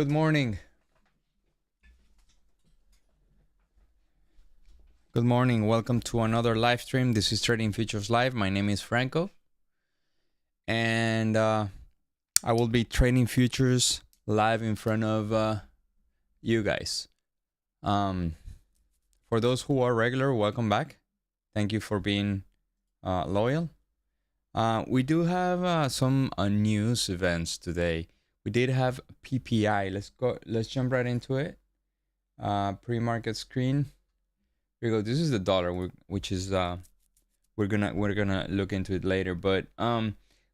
Good morning. Good morning. Welcome to another live stream. This is Trading Futures Live. My name is Franco. And I will be trading futures live in front of you guys. For those who are regular, welcome back. Thank you for being loyal. We do have some news events today. We did have PPI. Let's jump right into it. Pre-market screen. Here we go. This is the dollar, which is we're gonna look into it later. But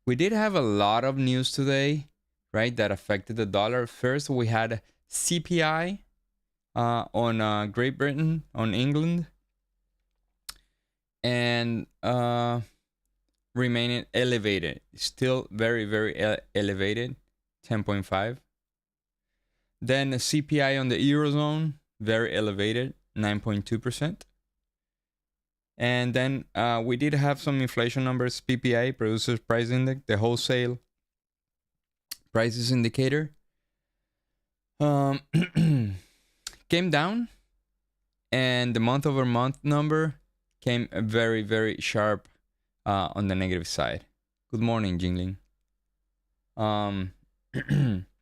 we did have a lot of news today, right? That affected the dollar. First, we had CPI on Great Britain, on England, and remaining elevated. Still very, very elevated, 10.5. Then the CPI on the Eurozone, very elevated, 9.2%. And then we did have some inflation numbers, PPI, Producers Price Index, the wholesale prices indicator. Came down, and the month-over-month number came very, very sharp on the negative side. Good morning, Jingling.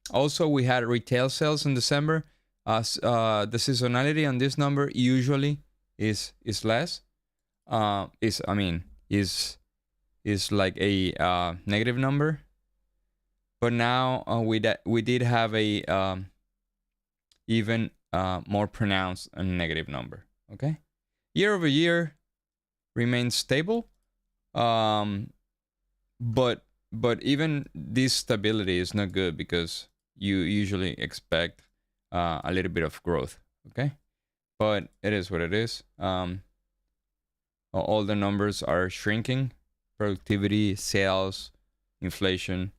Also, we had retail sales in December. The seasonality on this number usually is less. Is like a negative number. But now we did have a even more pronounced negative number. Okay, year over year remains stable. But even this stability is not good because you usually expect a little bit of growth. Okay, but it is what it is. All the numbers are shrinking: productivity, sales, inflation.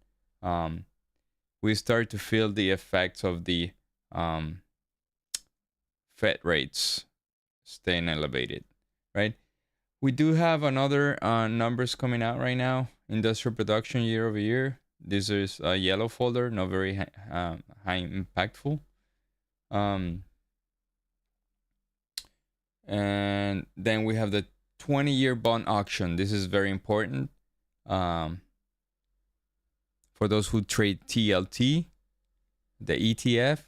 We start to feel the effects of the Fed rates staying elevated, right? We do have another numbers coming out right now. Industrial production year over year. This is a yellow folder, not very high impactful. And then we have the 20-year bond auction. This is very important. For those who trade TLT, the ETF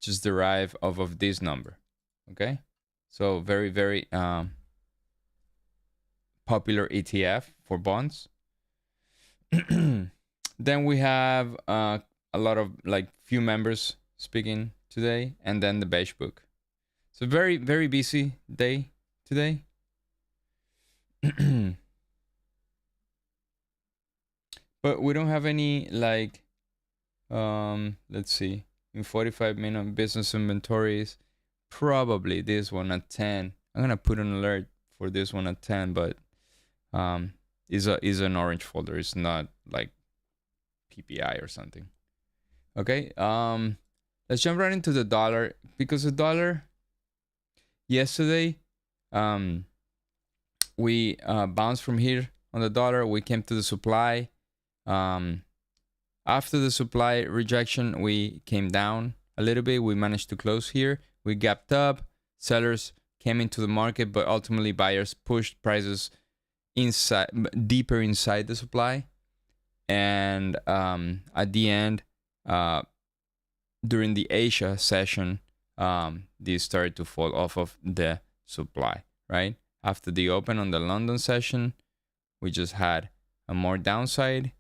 just derive off of this number. Okay, so very, very popular ETF for bonds. Then we have a lot of few members speaking today, and then the beige book. So very, very busy day today. But we don't have any let's see, in 45-minute business inventories. Probably this one at 10. I'm gonna put an alert for this one at 10, but is an orange folder. It's not like PPI or something. Okay, let's jump right into the dollar, because the dollar yesterday we bounced from here on the dollar. We came to the supply. After the supply rejection, we came down a little bit. We managed to close here. We gapped up. Sellers came into the market, but ultimately buyers pushed prices deeper inside the supply. And at the end, during the Asia session, these started to fall off of the supply, right? After the open on the London session, we just had a more downside,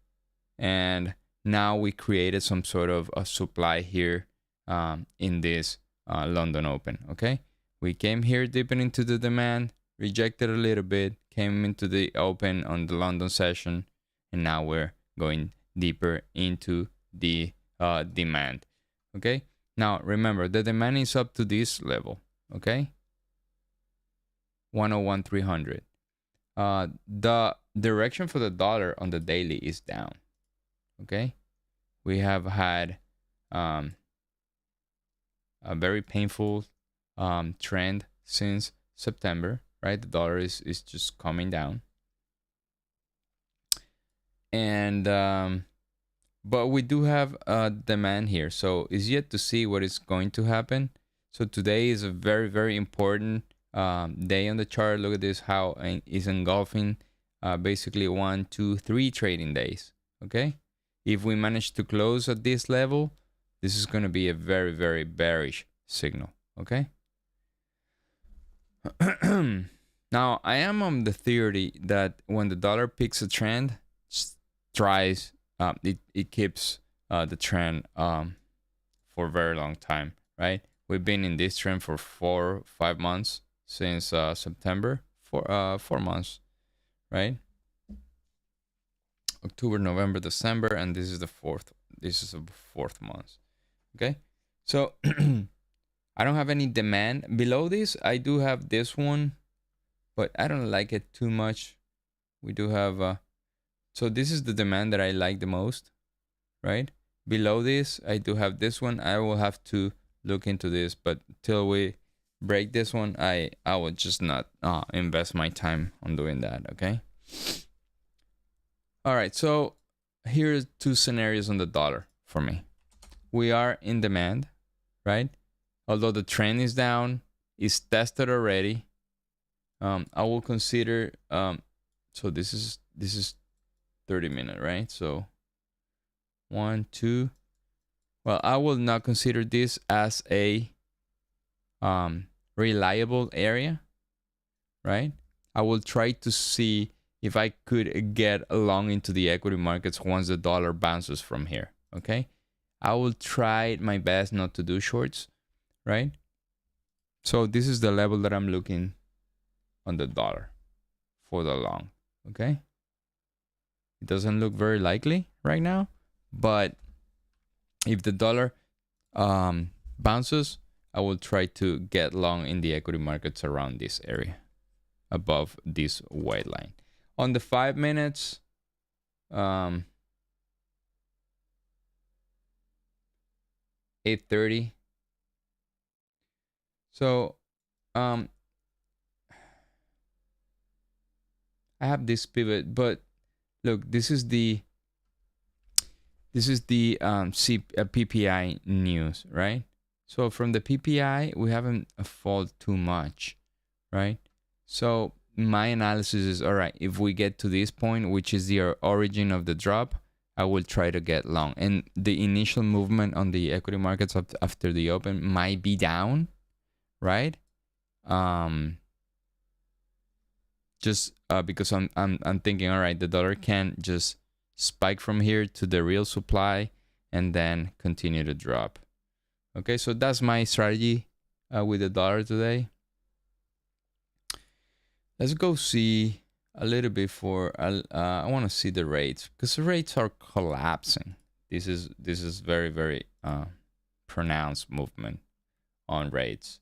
and now we created some sort of a supply here in this London open. Okay, we came here deeper into the demand, rejected a little bit, came into the open on the London session, and now we're going deeper into the demand. Okay, now remember, the demand is up to this level. Okay, 101,300. The direction for the dollar on the daily is down. Okay, we have had a very painful trend since September, right? The dollar is just coming down, and but we do have a demand here, so it's yet to see what is going to happen. So today is a very, very important day on the chart. Look at this, how is engulfing basically 1, 2, 3 trading days. Okay, if we manage to close at this level, this is going to be a very, very bearish signal. Okay. Now I am on the theory that when the dollar picks a trend, tries it keeps the trend for a very long time, right? We've been in this trend for 4-5 months since September, 4 months, right? October, November, December, and this is the fourth. This is the fourth month. Okay, so I don't have any demand below this. I do have this one, but I don't like it too much. We do have so this is the demand that I like the most, right? Below this, I do have this one. I will have to look into this, but till we break this one, I will just not invest my time on doing that. Okay. All right. So here's 2 scenarios on the dollar for me. We are in demand, right? Although the trend is down, it's tested already. I will consider so this is 30-minute, right? So 1, 2. Well, I will not consider this as a reliable area, right? I will try to see if I could get along into the equity markets once the dollar bounces from here. Okay, I will try my best not to do shorts, right? So this is the level that I'm looking on the dollar for the long. Okay, it doesn't look very likely right now, but if the dollar bounces, I will try to get long in the equity markets around this area, above this white line. On the 5 minutes, 8:30. So I have this pivot, but look, this is the PPI news, right? So from the PPI, we haven't fallen too much, right? So my analysis is, all right, if we get to this point, which is the origin of the drop, I will try to get long. And the initial movement on the equity markets after the open might be down, right? Just because I'm thinking, all right, the dollar can just spike from here to the real supply and then continue to drop. Okay, so that's my strategy with the dollar today. Let's go see a little bit for I want to see the rates, because the rates are collapsing. This is very, very pronounced movement on rates.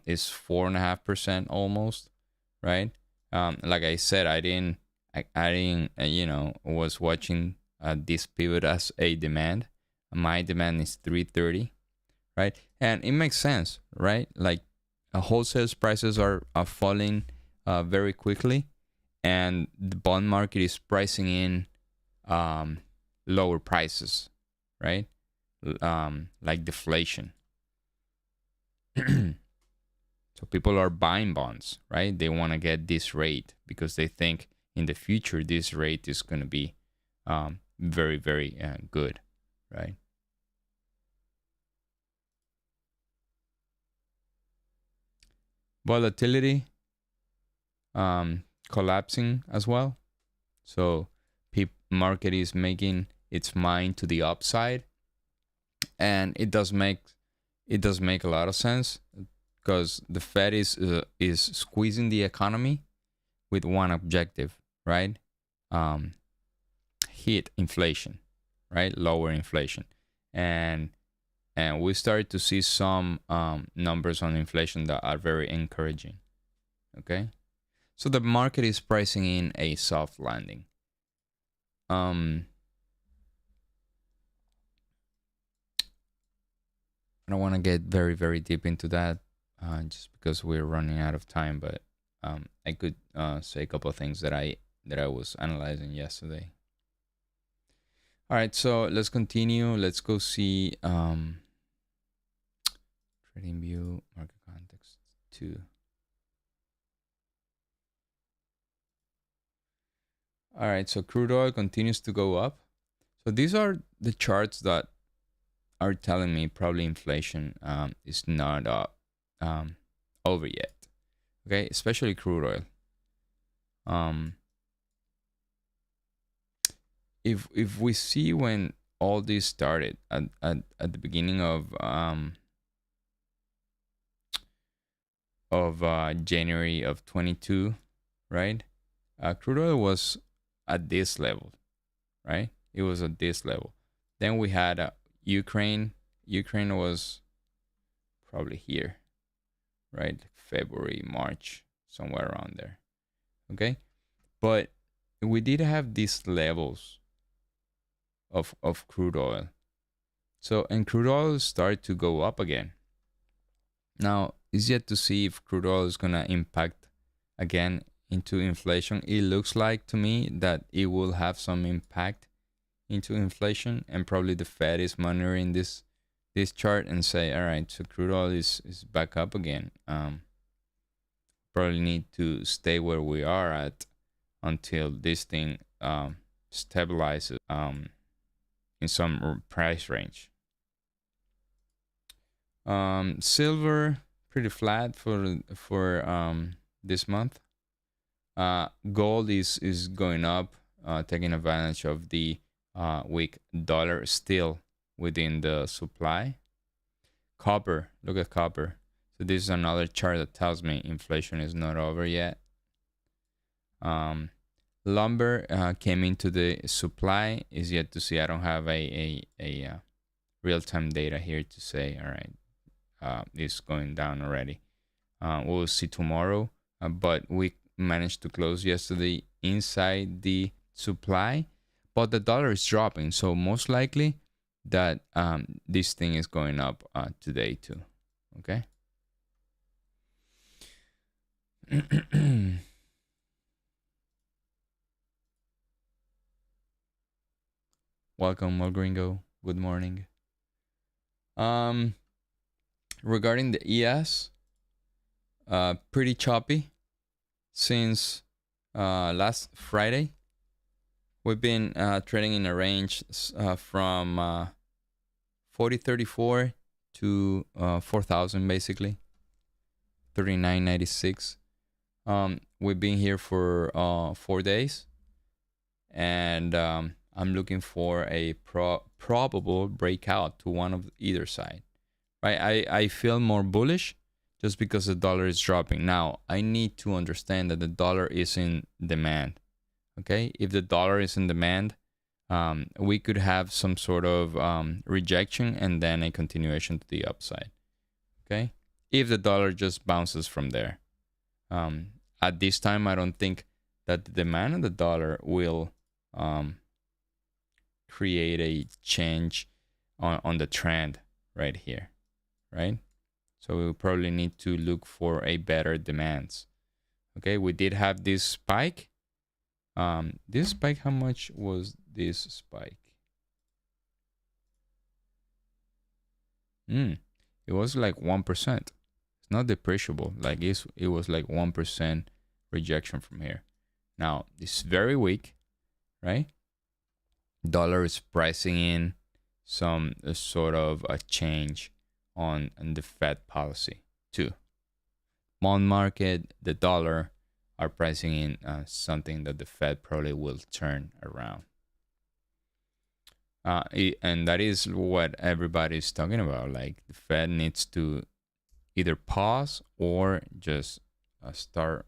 It's 4.5% almost, right? Like I said, I didn't was watching this pivot as a demand. My demand is 330, right? And it makes sense, right? Like wholesale prices are falling very quickly, and the bond market is pricing in lower prices, right? Like deflation. So people are buying bonds, right? They want to get this rate because they think in the future this rate is going to be very, very good, right? Volatility collapsing as well. So market is making its mind to the upside, and it does make a lot of sense, because the Fed is squeezing the economy with one objective, right? Hit inflation, right? Lower inflation, and we started to see some numbers on inflation that are very encouraging. Okay, so the market is pricing in a soft landing. I don't want to get very, very deep into that, just because we're running out of time. But I could say a couple of things that I was analyzing yesterday. All right, so let's continue. Let's go see trading view, market context 2. All right, so crude oil continues to go up. So these are the charts that are telling me probably inflation is not over yet. Okay, especially crude oil. If we see when all this started at the beginning of January of 22, right? Crude oil was at this level, right? It was at this level. Then we had Ukraine. Ukraine was probably here, right? February, March, somewhere around there. Okay, but we did have these levels of crude oil. So, and crude oil started to go up again. Now, it's yet to see if crude oil is going to impact again into inflation. It looks like to me that it will have some impact into inflation, and probably the Fed is monitoring this chart and say, all right, so crude oil is back up again. Probably need to stay where we are at until this thing stabilizes in some price range. Silver pretty flat for this month. Gold is going up, taking advantage of the weak dollar still within the supply. Copper, look at copper. So this is another chart that tells me inflation is not over yet. Lumber came into the supply, is yet to see. I don't have a real-time data here to say, all right, it's going down already. We'll see tomorrow, but we managed to close yesterday inside the supply, but the dollar is dropping, so most likely that this thing is going up today too. Okay. Welcome, Mo Gringo. Good morning. Regarding the ES, pretty choppy since last Friday. We've been trading in a range from 40.34 to 4,000 basically, 39.96. We've been here for 4 days, and I'm looking for a probable breakout to one of either side. Right, I feel more bullish just because the dollar is dropping. Now, I need to understand that the dollar is in demand. Okay, if the dollar is in demand, we could have some sort of rejection and then a continuation to the upside. Okay, if the dollar just bounces from there. At this time, I don't think that the demand of the dollar will create a change on the trend right here, right? So we'll probably need to look for a better demands. Okay, we did have this spike. This spike, how much was this spike? It was like 1%. It's not depreciable. Like it was like 1% rejection from here. Now it's very weak, right? Dollar is pricing in some sort of a change on the Fed policy too. Bond market, the dollar are pricing in something that the Fed probably will turn around. And that is what everybody's talking about. Like the Fed needs to either pause or just start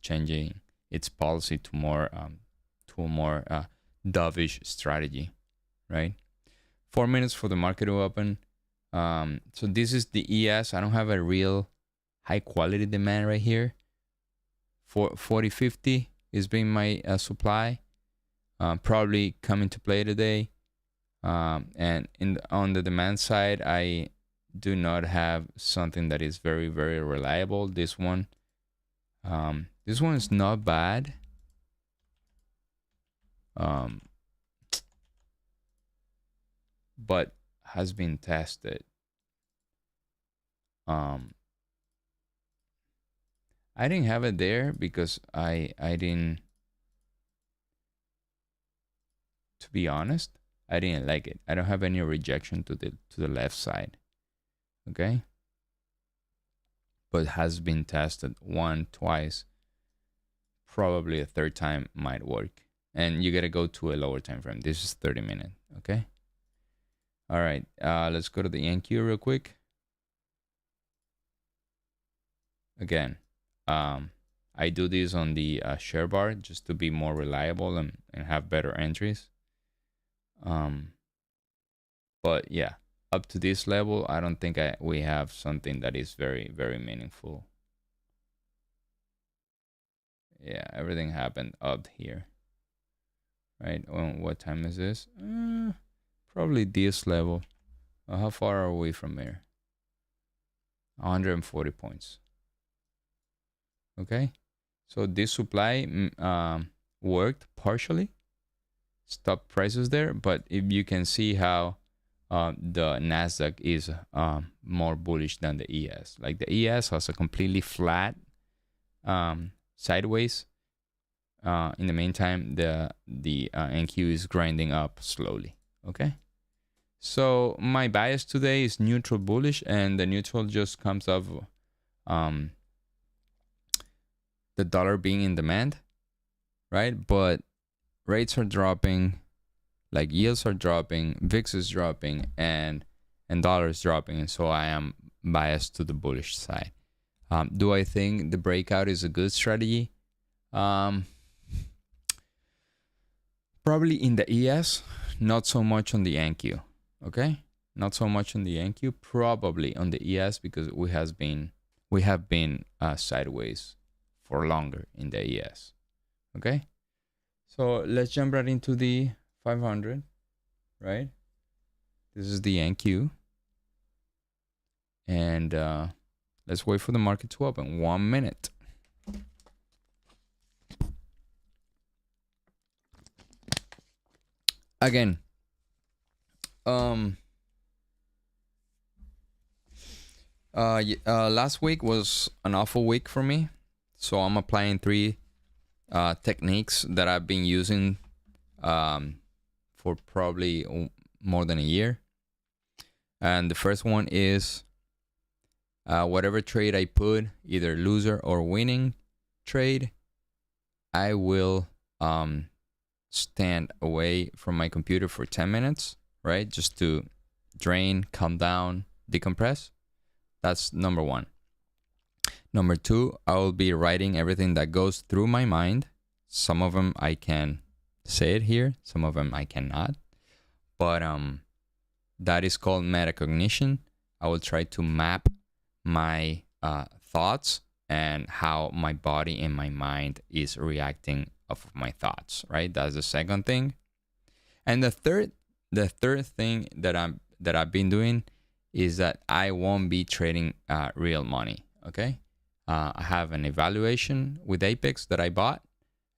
changing its policy to a more dovish strategy, right? 4 minutes for the market to open. So this is the ES. I don't have a real high quality demand right here. For 40.50 is being my supply. Probably come into play today. And on the demand side, I do not have something that is very, very reliable. This one is not bad. but has been tested. I didn't have it there because I didn't, to be honest, I didn't like it. I don't have any rejection to the left side. Okay? But has been tested one, twice. Probably a third time might work. And you gotta go to a lower time frame. This is 30 minutes. Okay? All right. Let's go to the NQ real quick. Again, I do this on the share bar just to be more reliable and have better entries. But yeah, up to this level, I don't think we have something that is very, very meaningful. Yeah, everything happened up here. Right? What time is this? Probably this level. How far are we from here? 140 points. Okay, so this supply worked partially, stop prices there, but if you can see how the Nasdaq is more bullish than the ES. Like the ES has a completely flat sideways. In the meantime, the NQ is grinding up slowly. Okay, so my bias today is neutral bullish, and the neutral just comes off the dollar being in demand, right? But rates are dropping, like yields are dropping, VIX is dropping, and dollar is dropping, and so I am biased to the bullish side. Do I think the breakout is a good strategy? Probably in the ES, not so much on the NQ. Okay, not so much on the NQ. Probably on the ES because we have been sideways for longer in the ES. Okay, so let's jump right into the 500. Right, this is the NQ, and let's wait for the market to open. 1 minute. Again, last week was an awful week for me, so I'm applying 3 techniques that I've been using for probably more than a year. And the first one is whatever trade I put, either loser or winning trade, I will stand away from my computer for 10 minutes, right? Just to drain, calm down, decompress. That's number 1. Number 2, I will be writing everything that goes through my mind. Some of them I can say it here, some of them I cannot. But that is called metacognition. I will try to map my thoughts and how my body and my mind is reacting of my thoughts, right? That's the second thing. And the third thing that I've been doing is that I won't be trading real money. Okay, I have an evaluation with Apex that I bought,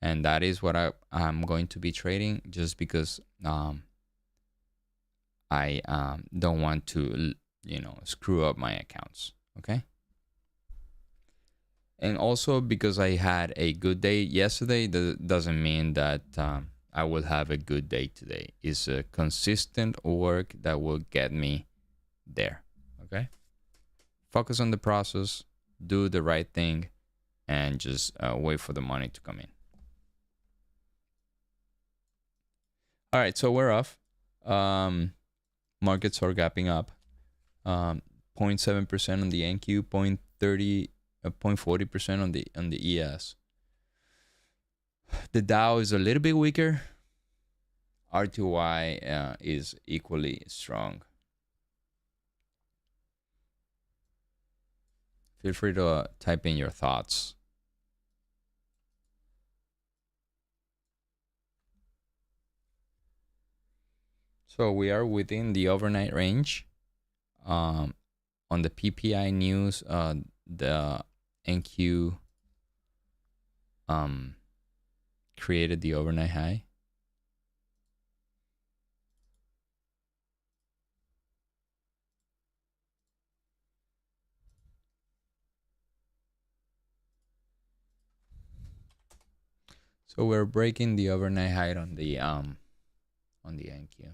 and that is what I'm going to be trading, just because I don't want to screw up my accounts. Okay, and also because I had a good day yesterday, that doesn't mean that I will have a good day today. It's a consistent work that will get me there. Okay, focus on the process, do the right thing, and just wait for the money to come in. All right, so we're off. Markets are gapping up. 0.7% on the NQ, 0.40% on the ES. The Dow is a little bit weaker. RTY is equally strong. Feel free to type in your thoughts. So we are within the overnight range. On the PPI news, the NQ created the overnight high. So we're breaking the overnight high on the NQ.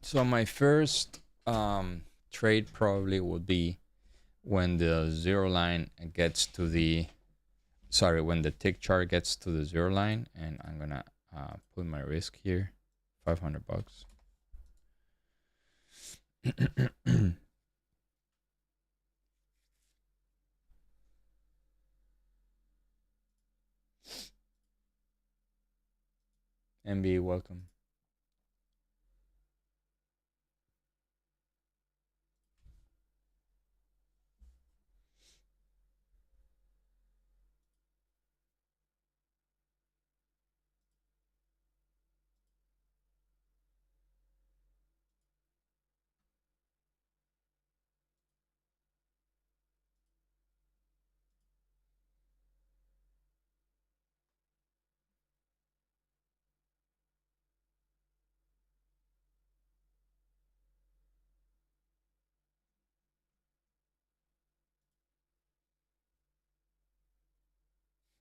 So my first trade probably would be when the zero line gets to the, sorry, when the tick chart gets to the zero line, and I'm gonna put my risk here, $500. MB, welcome.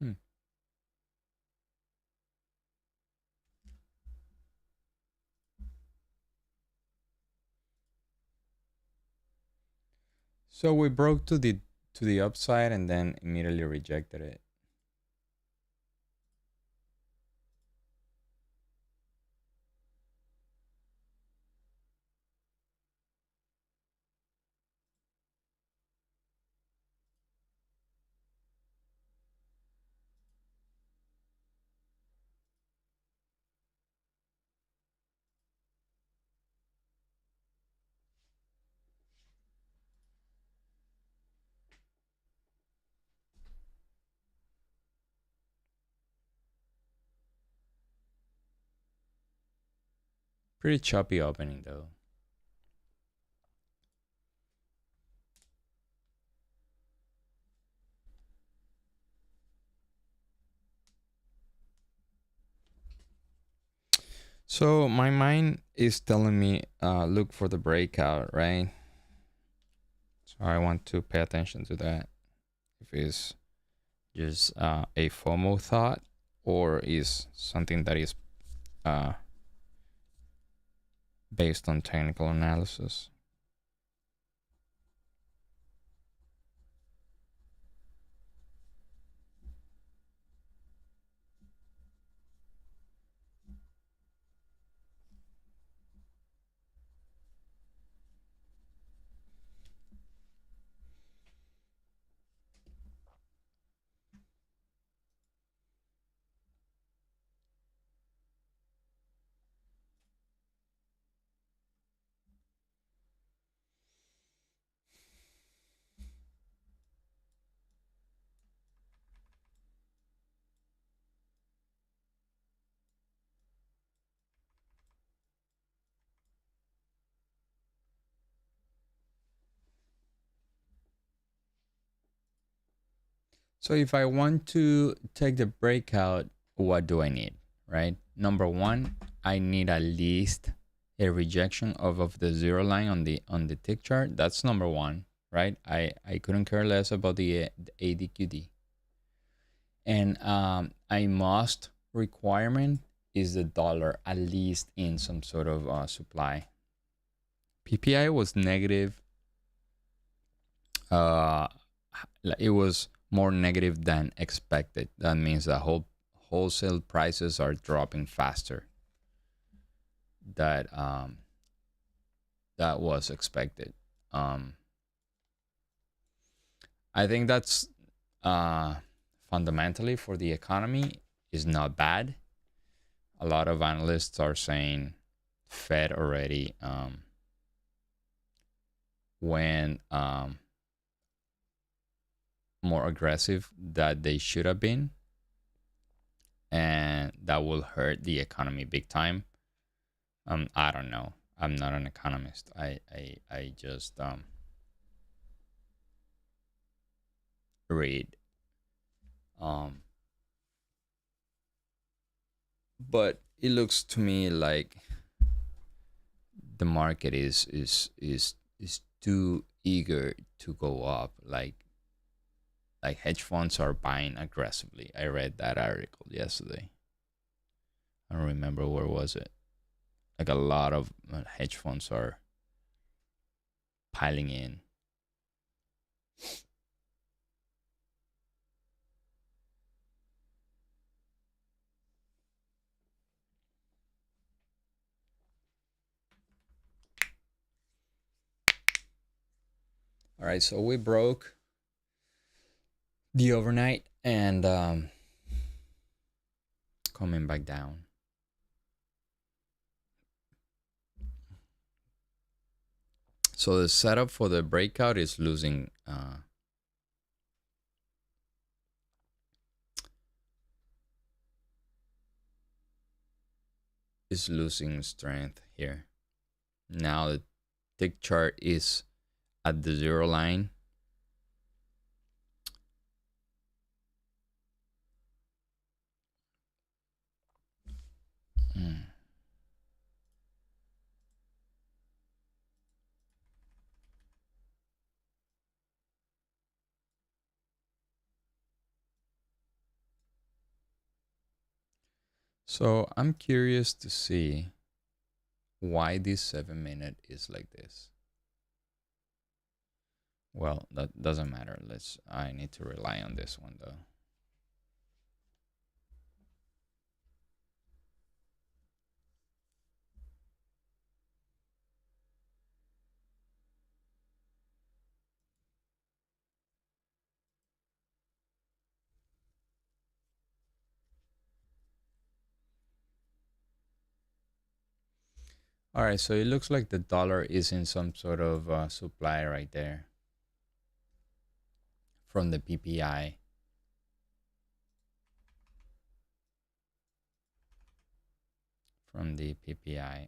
Hmm. So we broke to the upside and then immediately rejected it. Pretty choppy opening though. So my mind is telling me look for the breakout, right? So I want to pay attention to that. If it's just a FOMO thought or is something that is uh, based on technical analysis. So if I want to take the breakout, what do I need, right? Number one, I need at least a rejection of the zero line on the tick chart. That's number one, right? I couldn't care less about the ADQD. And a must requirement is the dollar at least in some sort of supply. PPI was negative. Uh, it was more negative than expected. That means that wholesale prices are dropping faster. That that was expected. Um, I think that's uh, fundamentally for the economy is not bad. A lot of analysts are saying Fed already went more aggressive that they should have been, and that will hurt the economy big time. I don't know. I'm not an economist. I just read. Um, but it looks to me like the market is too eager to go up. Like hedge funds are buying aggressively. I read that article yesterday. I don't remember where was it. Like a lot of hedge funds are piling in. All right, so we broke the overnight and coming back down. So the setup for the breakout is losing strength here. Now the tick chart is at the zero line. So I'm curious to see why this 7-minute is like this. Well, that doesn't matter. I need to rely on this one though. All right, so it looks like the dollar is in some sort of supply right there from the PPI. From the PPI.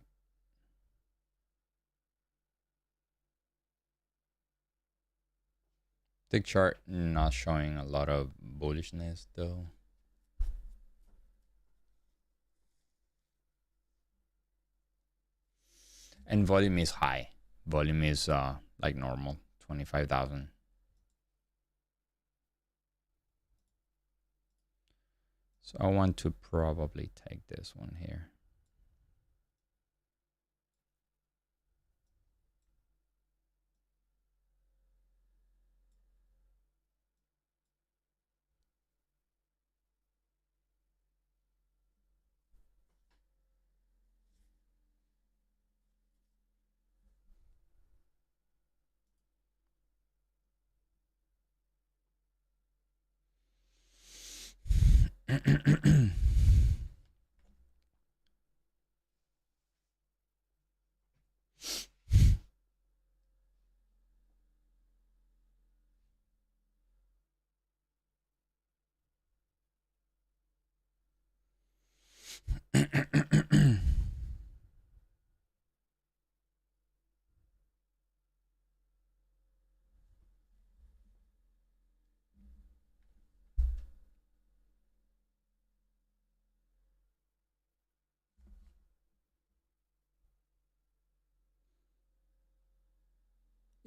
Tick chart not showing a lot of bullishness though. And volume is high. Volume is like normal, 25,000. So I want to probably take this one here.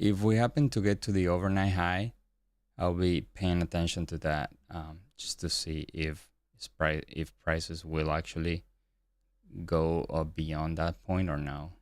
If we happen to get to the overnight high, I'll be paying attention to that just to see if prices will actually go beyond that point or no.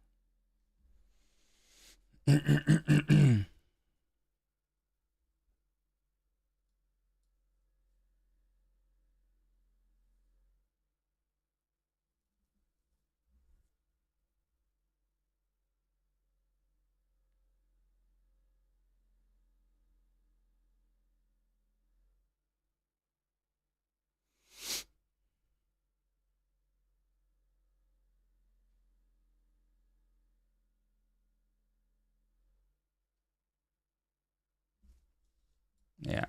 Yeah.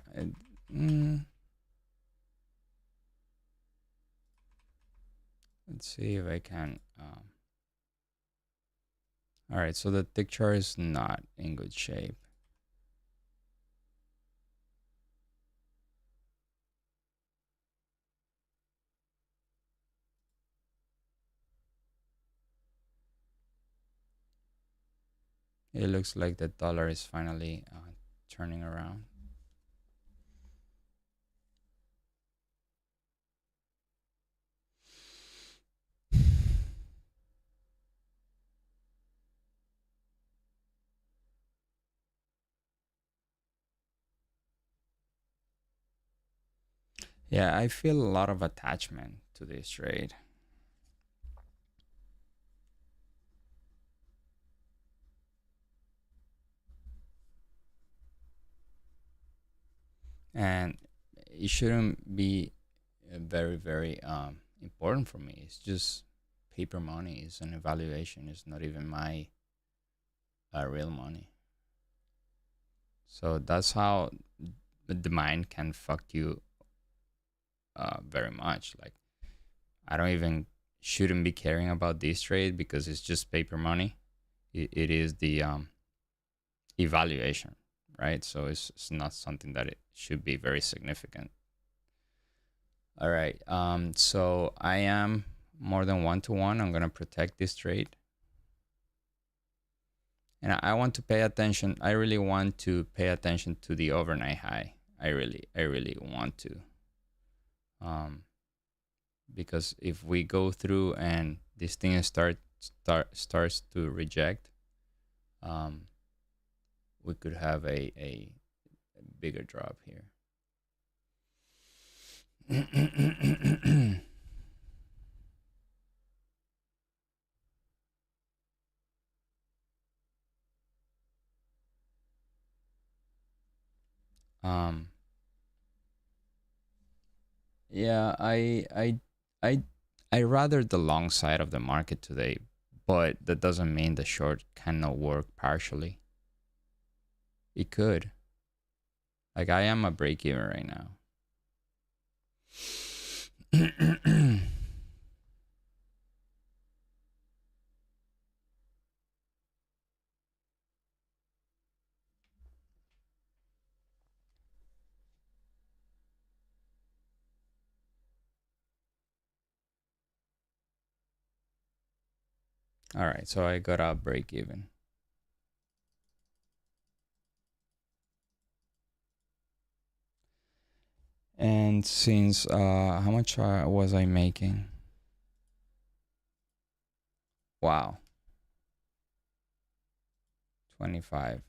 Let's see if I can. All right, so the tick chart is not in good shape. It looks like the dollar is finally turning around. Yeah, I feel a lot of attachment to this trade. And it shouldn't be very, very important for me. It's just paper money. It's an evaluation. It's not even my real money. So that's how the mind can fuck you very much. Like, I don't even shouldn't be caring about this trade because it's just paper money. It is the evaluation, right? So it's not something that it should be very significant. All right. So I am more than 1-to-1. I'm gonna protect this trade, and I want to pay attention. I really want to pay attention to the overnight high. I really want to. Um, because if we go through and this thing starts to reject, um, we could have a bigger drop here. um, yeah, I I rather the long side of the market today, but that doesn't mean the short cannot work partially. It could. Like I am a break even right now. All right, so I got a break even. And since how much was I making? Wow, 25,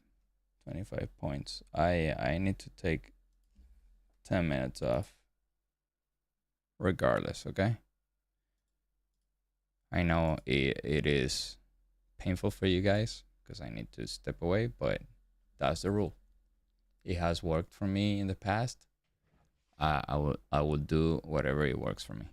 25 points. I need to take 10 minutes off regardless, okay? I know it is painful for you guys because I need to step away, but that's the rule. It has worked for me in the past. I will do whatever it works for me.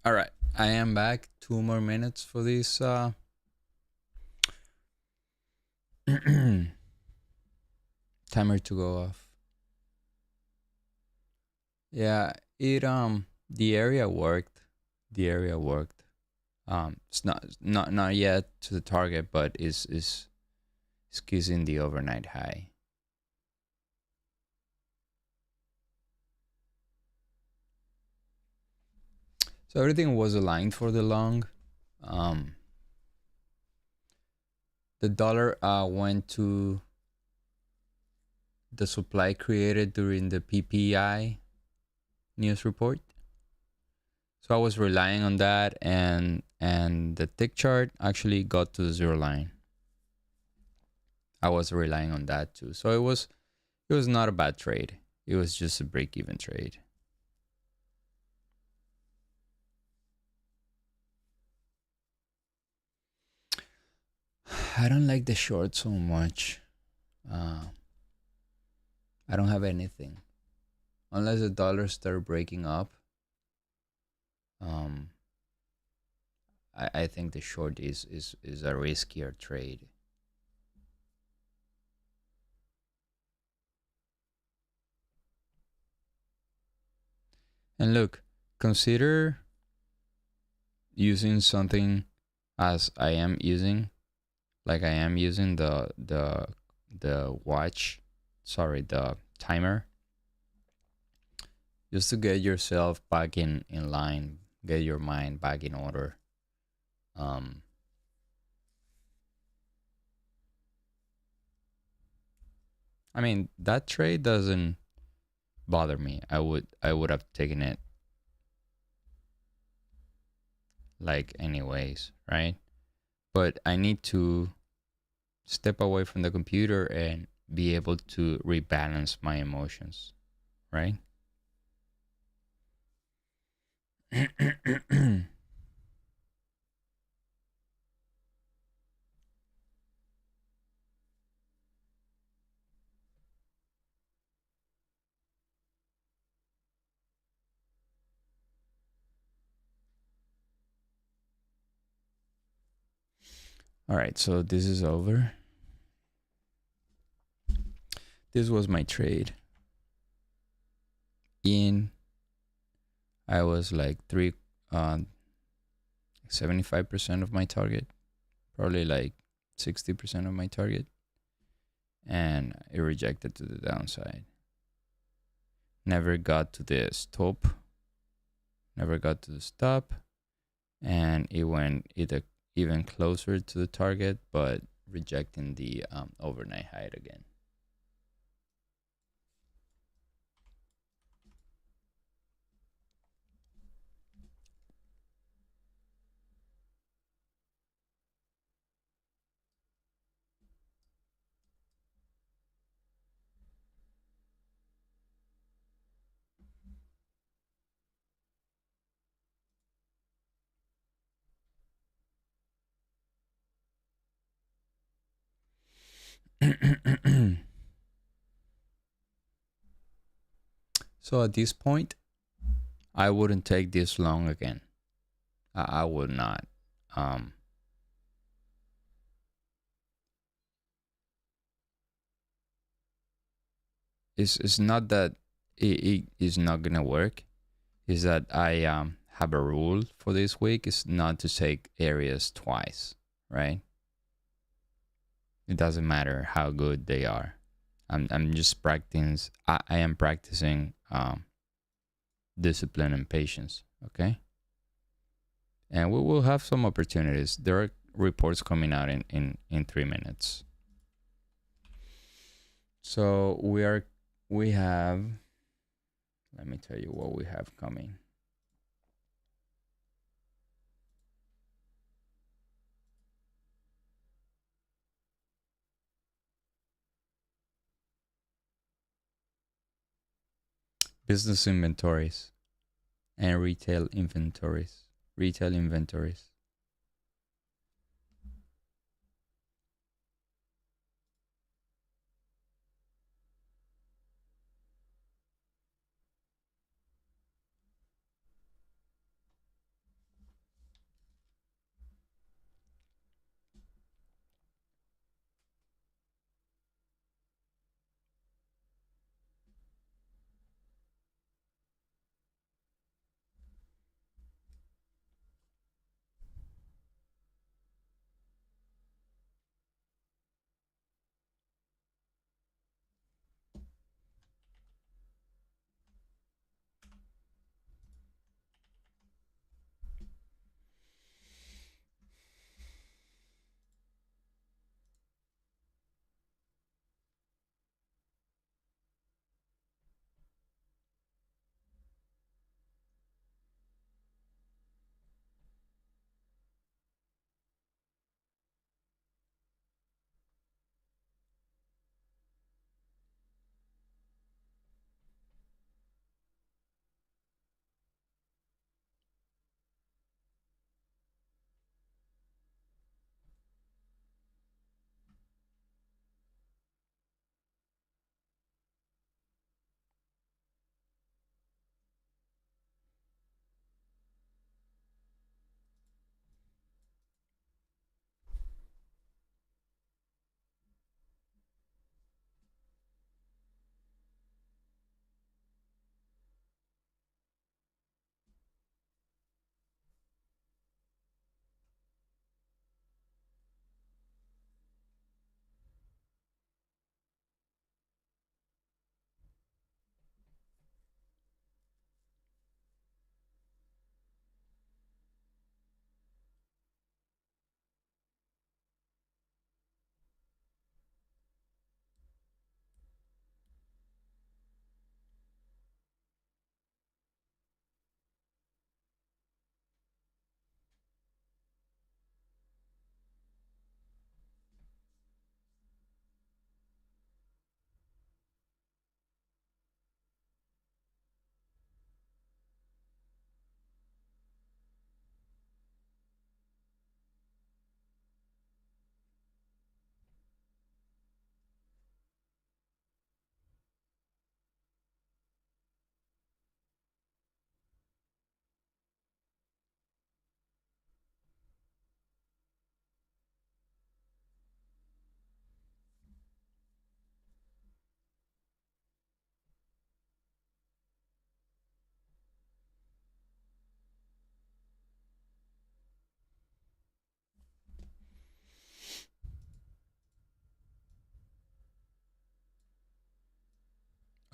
All right, I am back. 2 more minutes for this timer to go off. Yeah, it the area worked. The area worked. It's not yet to the target, but is kissing the overnight high. So everything was aligned for the long. The dollar went to the supply created during the PPI news report. So I was relying on that, and the tick chart actually got to the zero line. I was relying on that too. So it was not a bad trade. It was just a break-even trade. I don't like the short so much. I don't have anything unless the dollar start breaking up. I think the short is a riskier trade. And look, consider using something as I am using, like I am using the watch, sorry, the timer, just to get yourself back in line, get your mind back in order. I mean, that trade doesn't bother me. I would have taken it like anyways, right? But I need to step away from the computer and be able to rebalance my emotions, right? All right, so this is over. This was my trade. I was like 75% of my target, probably like 60% of my target, and it rejected to the downside. Never got to the stop, and it went even closer to the target, but rejecting the overnight high again. So at this point, I wouldn't take this long again. I would not. It's not that it is not gonna work. Is that I have a rule for this week is not to take areas twice, right? It doesn't matter how good they are. I'm just practicing. I am practicing discipline and patience. Okay, and we will have some opportunities. There are reports coming out in 3 minutes. So we have. Let me tell you what we have coming. Business inventories and retail inventories. Retail inventories.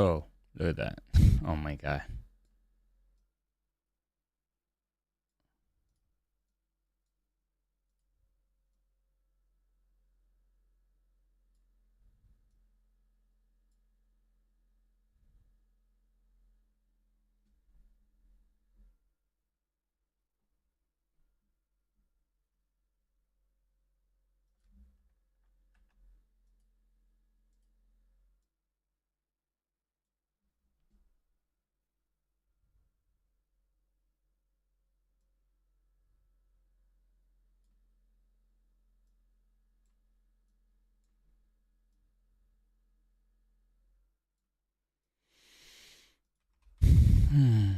Oh, look at that. Oh my God. Hmm.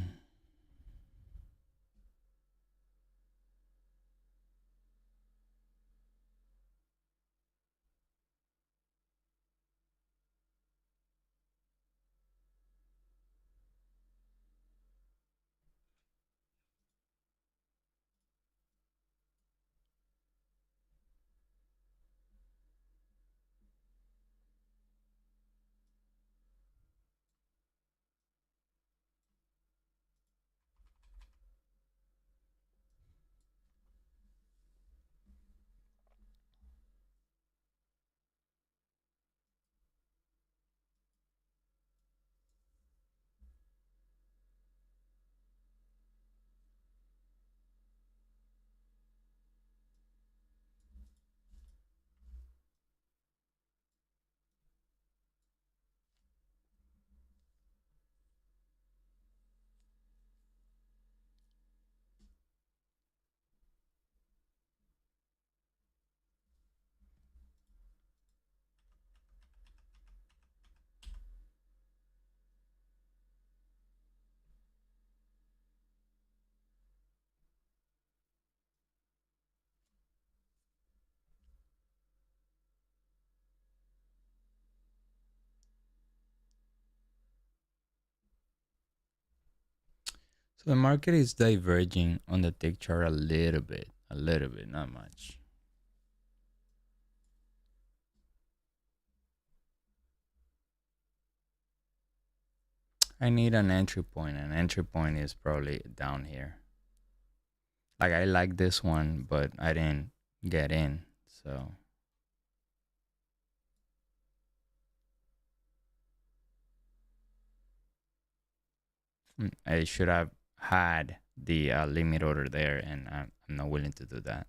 So the market is diverging on the tick chart a little bit, not much. I need an entry point. An entry point is probably down here. Like I like this one, but I didn't get in. So I should have had the limit order there, and I'm not willing to do that.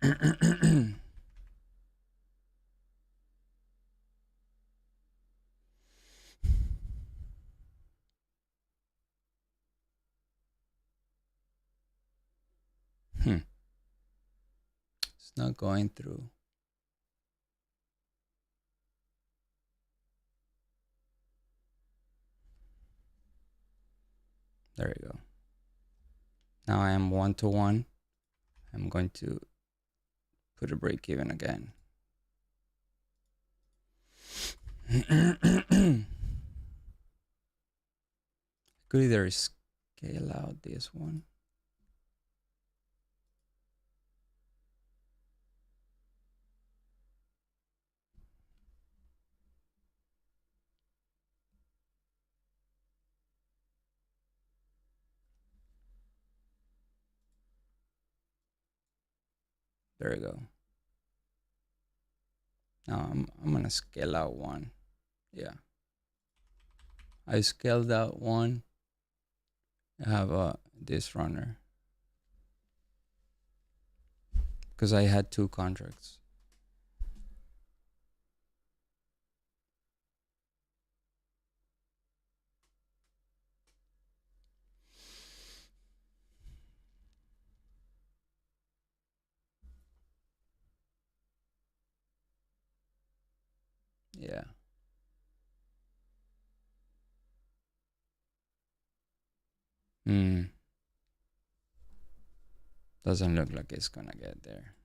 It's not going through. There we go. Now I am 1-to-1. I'm going to put a break even again. Could either scale out this one. There we go. Now I'm gonna scale out one. Yeah. I scaled out one. I have this runner. Because I had 2 contracts. Yeah. Doesn't look like it's gonna get there.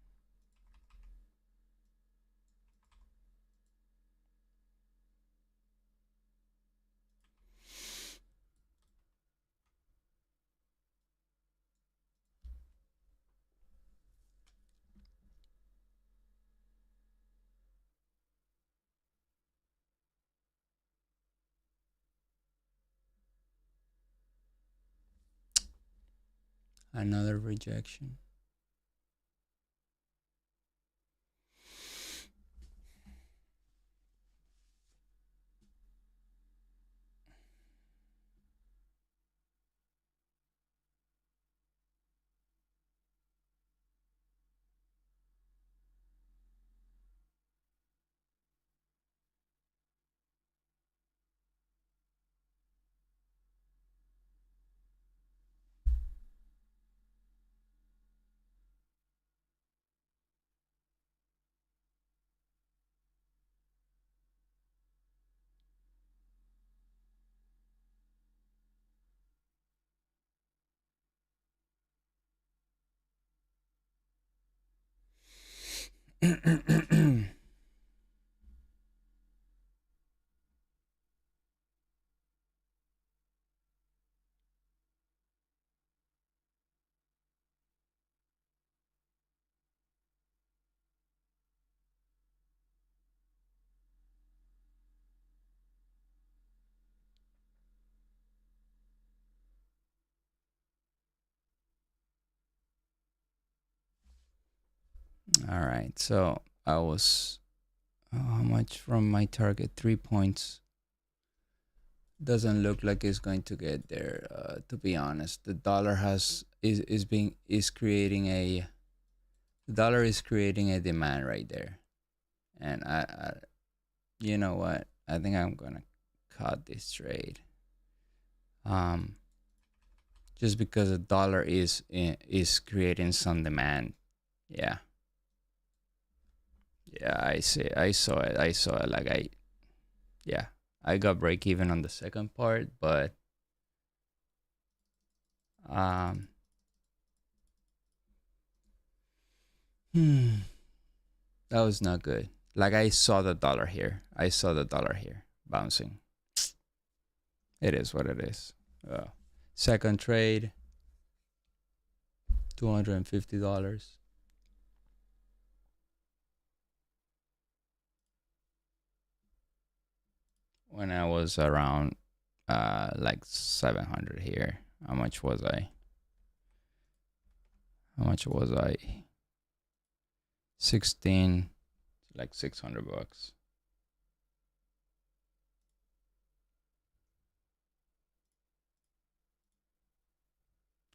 Another rejection. All right, so I was how much from my target? 3 points. Doesn't look like it's going to get there. To be honest, the dollar is creating a demand right there, and you know what? I think I'm gonna cut this trade. Just because the dollar is creating some demand. Yeah. Yeah, I see. I saw it. Yeah, I got break even on the second part, but um, that was not good. Like I saw the dollar here. I saw the dollar here bouncing. It is what it is. Second trade, $250. When I was around like 700 here. How much was I? 16, like $600.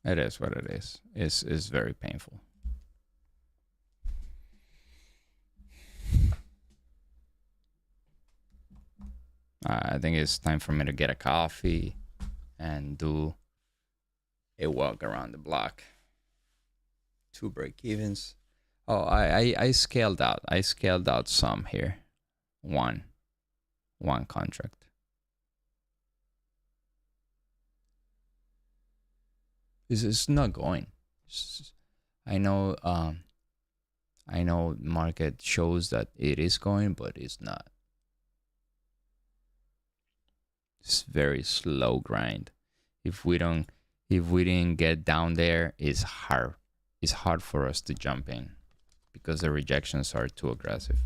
It is what it is. It's very painful. I think it's time for me to get a coffee and do a walk around the block. 2 break evens. Oh, I scaled out. I scaled out some here. One contract. It's not going. I know. I know market shows that it is going, but it's not. It's very slow grind. If we didn't get down there, it's hard. It's hard for us to jump in because the rejections are too aggressive.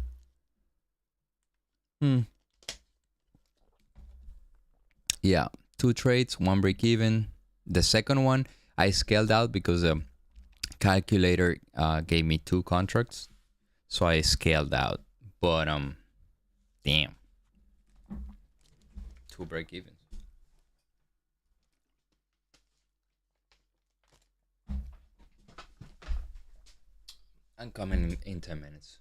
Yeah, 2 trades, 1 break even. The second one I scaled out because the calculator gave me 2 contracts, so I scaled out. But damn, 2 break evens. I'm coming in 10 minutes.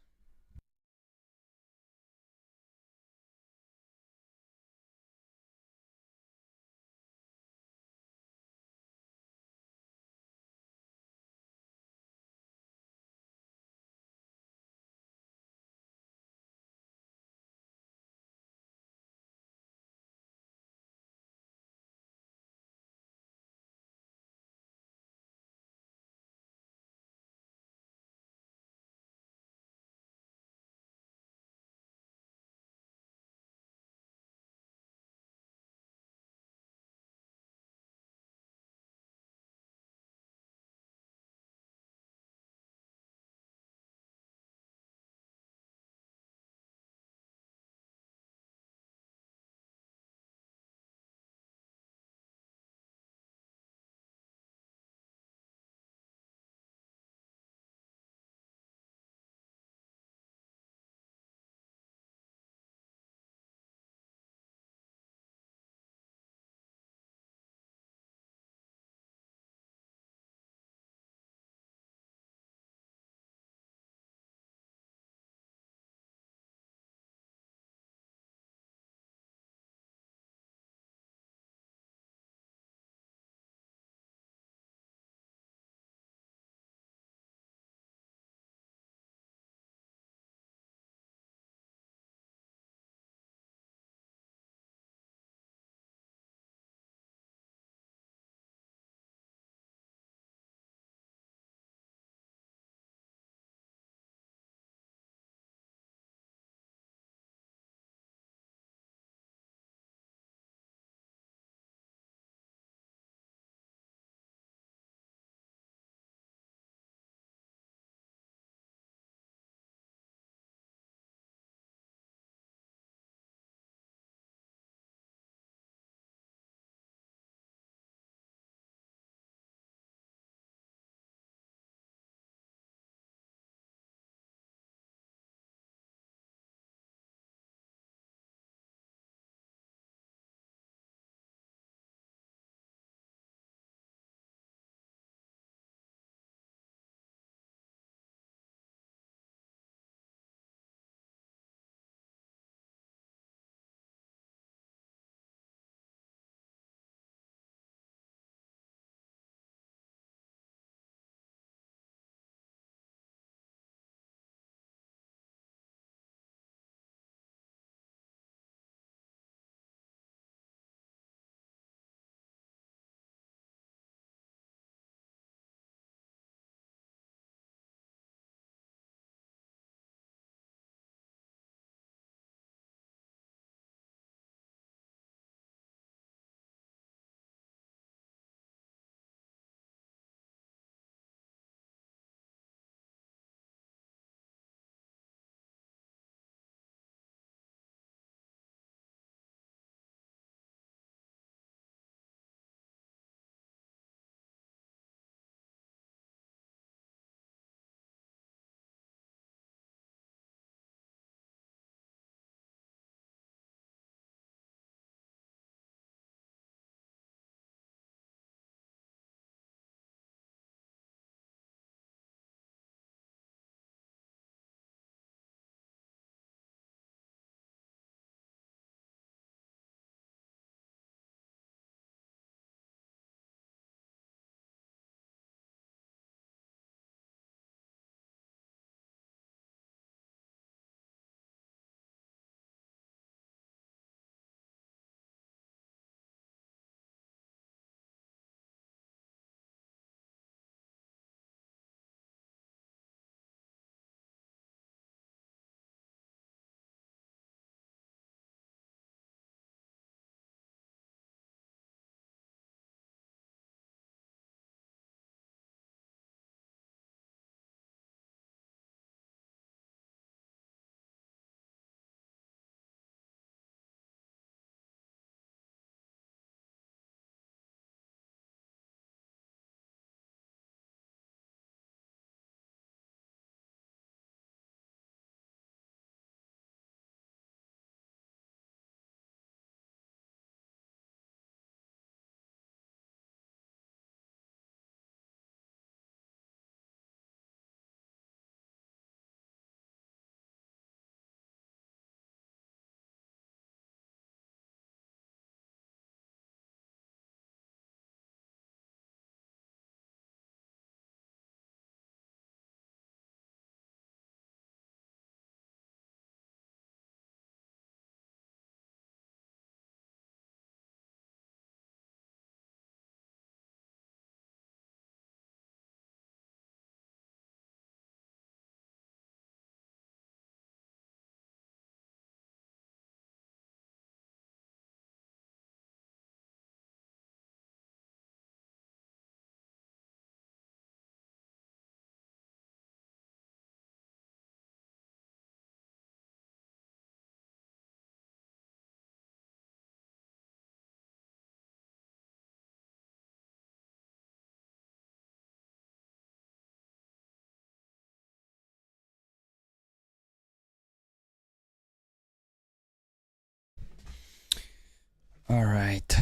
All right.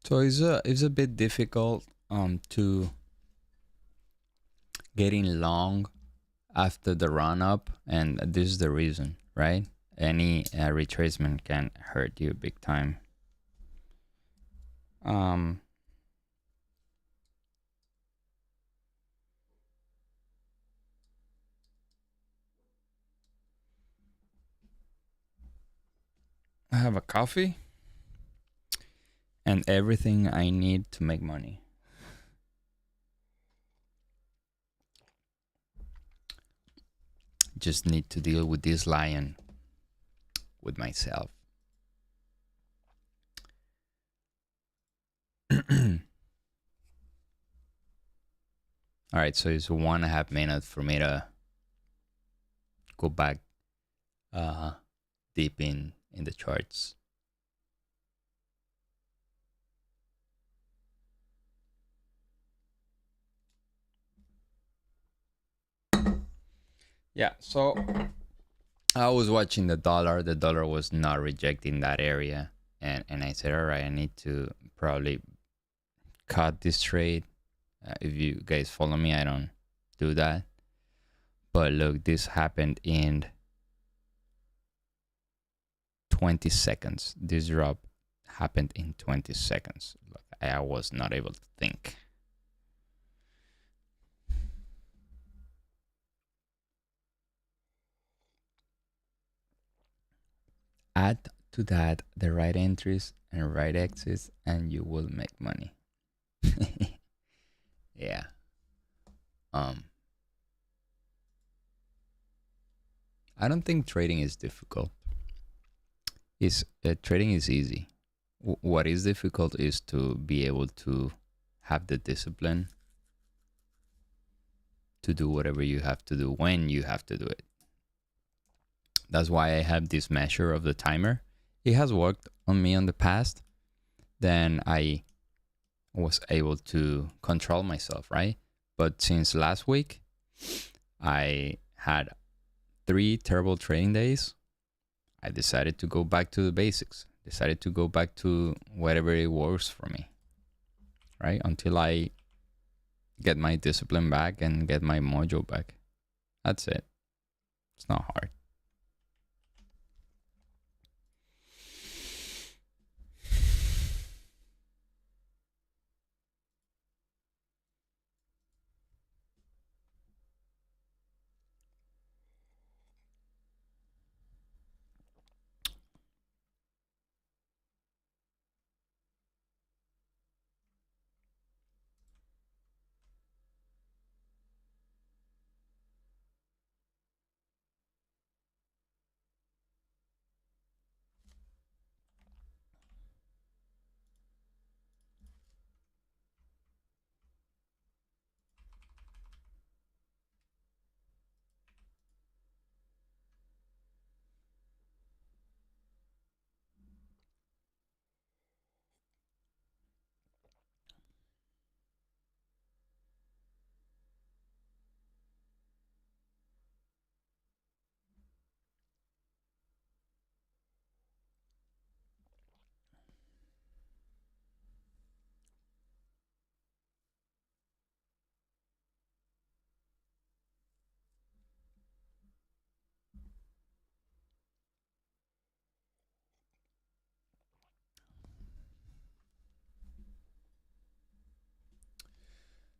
So it's a bit difficult to getting long after the run up, and this is the reason, right? Any retracement can hurt you big time. Um, I have a coffee and everything I need to make money. Just need to deal with this lion with myself. All right, so it's 1.5 minutes for me to go back uh, deep in the charts. Yeah, so I was watching the dollar. The dollar was not rejecting that area, and I said, all right, I need to probably cut this trade. If you guys follow me, I don't do that. But look, this happened in 20 seconds. This drop happened in 20 seconds. Look, I was not able to think. Add to that the right entries and right exits, and you will make money. Yeah. I don't think trading is difficult. Is trading is easy. What is difficult is to be able to have the discipline to do whatever you have to do when you have to do it. That's why I have this measure of the timer. It has worked on me in the past. Then I was able to control myself, right? But since last week, I had 3 terrible trading days. I decided to go back to the basics. Decided to go back to whatever it works for me, right? Until I get my discipline back and get my mojo back. That's it. It's not hard.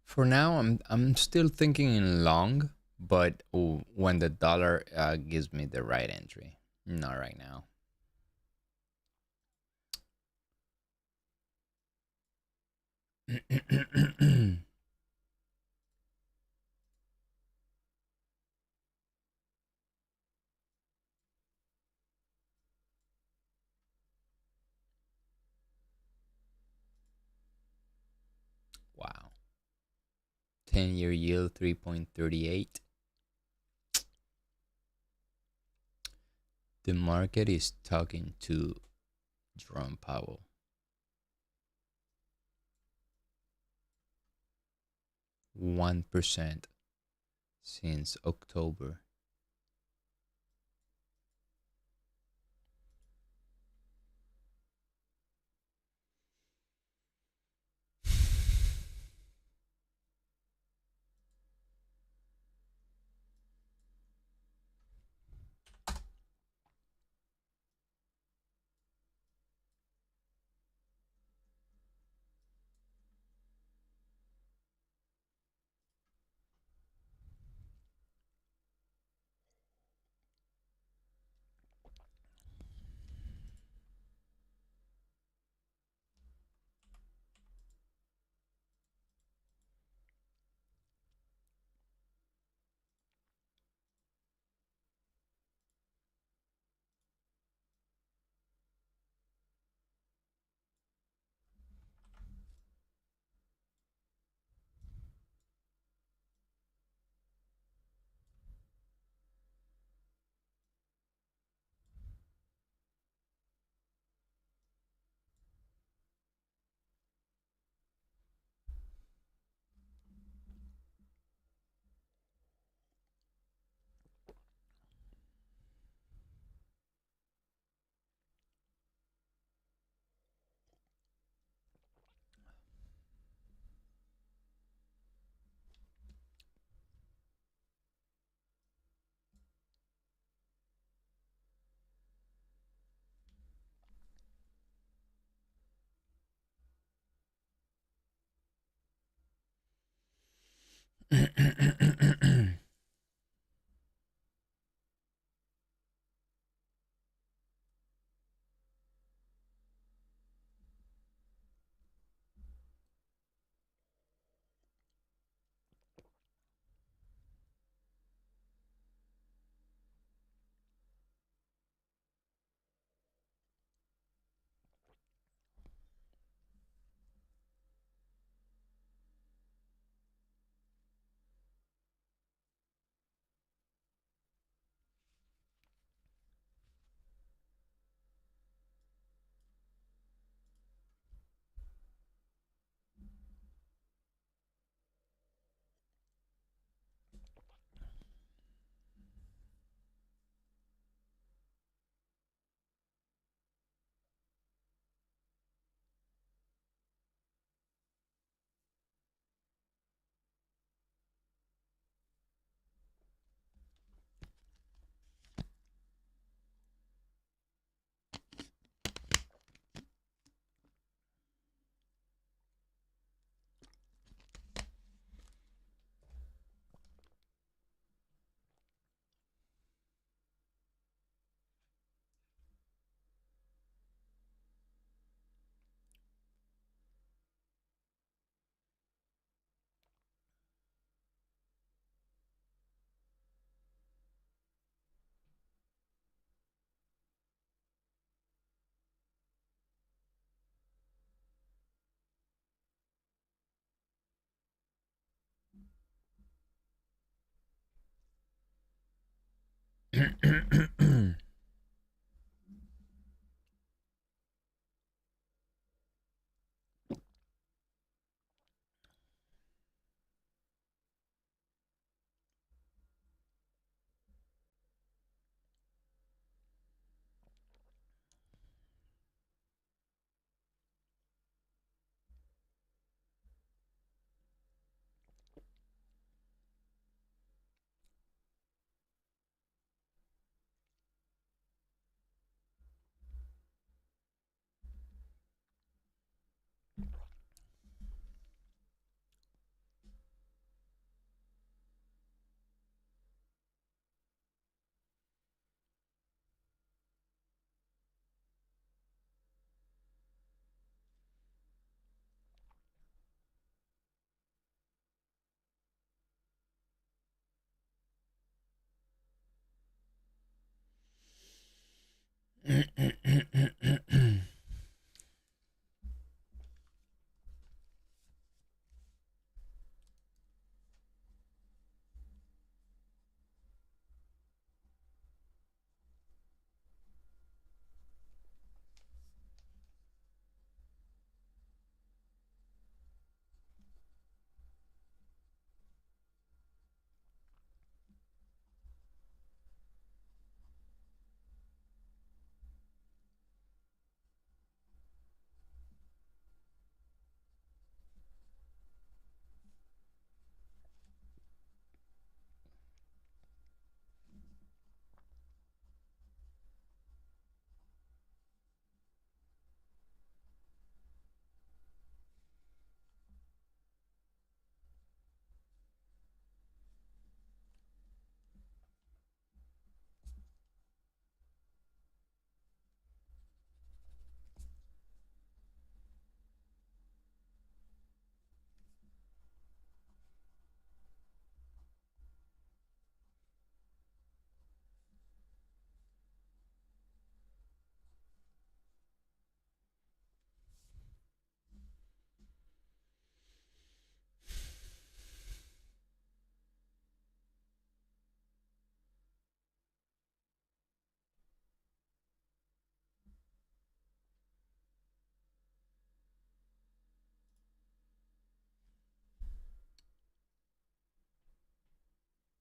For now, I'm still thinking in long, but when the dollar gives me the right entry, not right now. Wow. 10-year yield 3.38. The market is talking to Jerome Powell. 1% since October.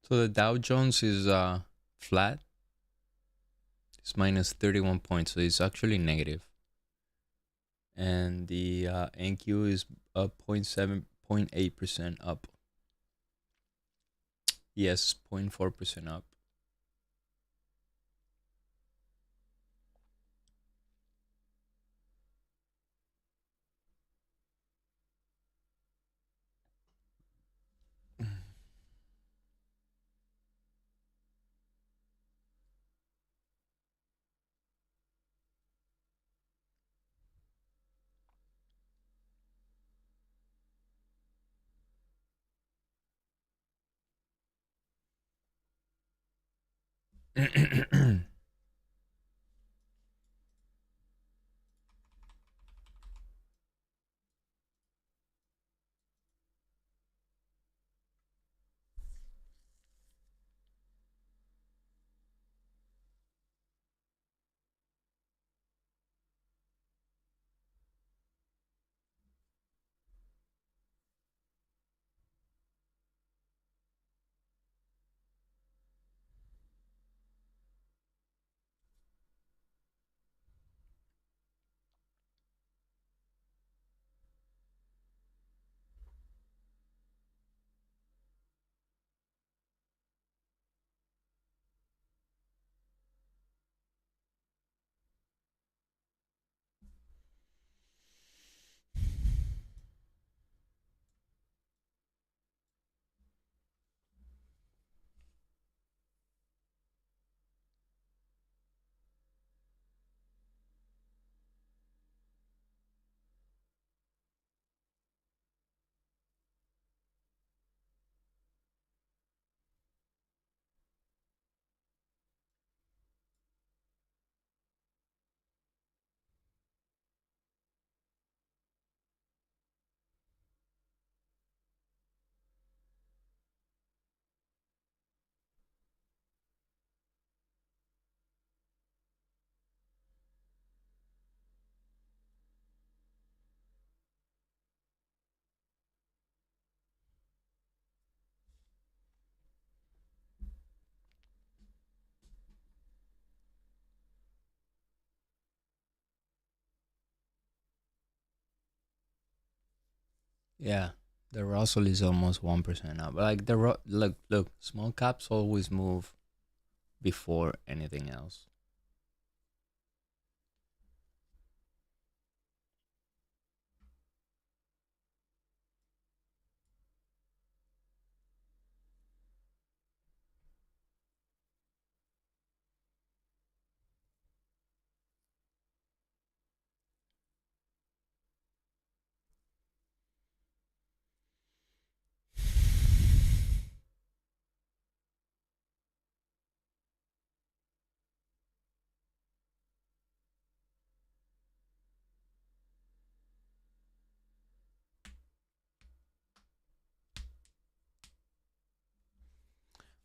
So the Dow Jones is flat. It's minus 31 points, so it's actually negative. And the NQ is up 0.8% up. Yes, 0.4% up. Yeah, the Russell is almost 1% up. Like look, small caps always move before anything else.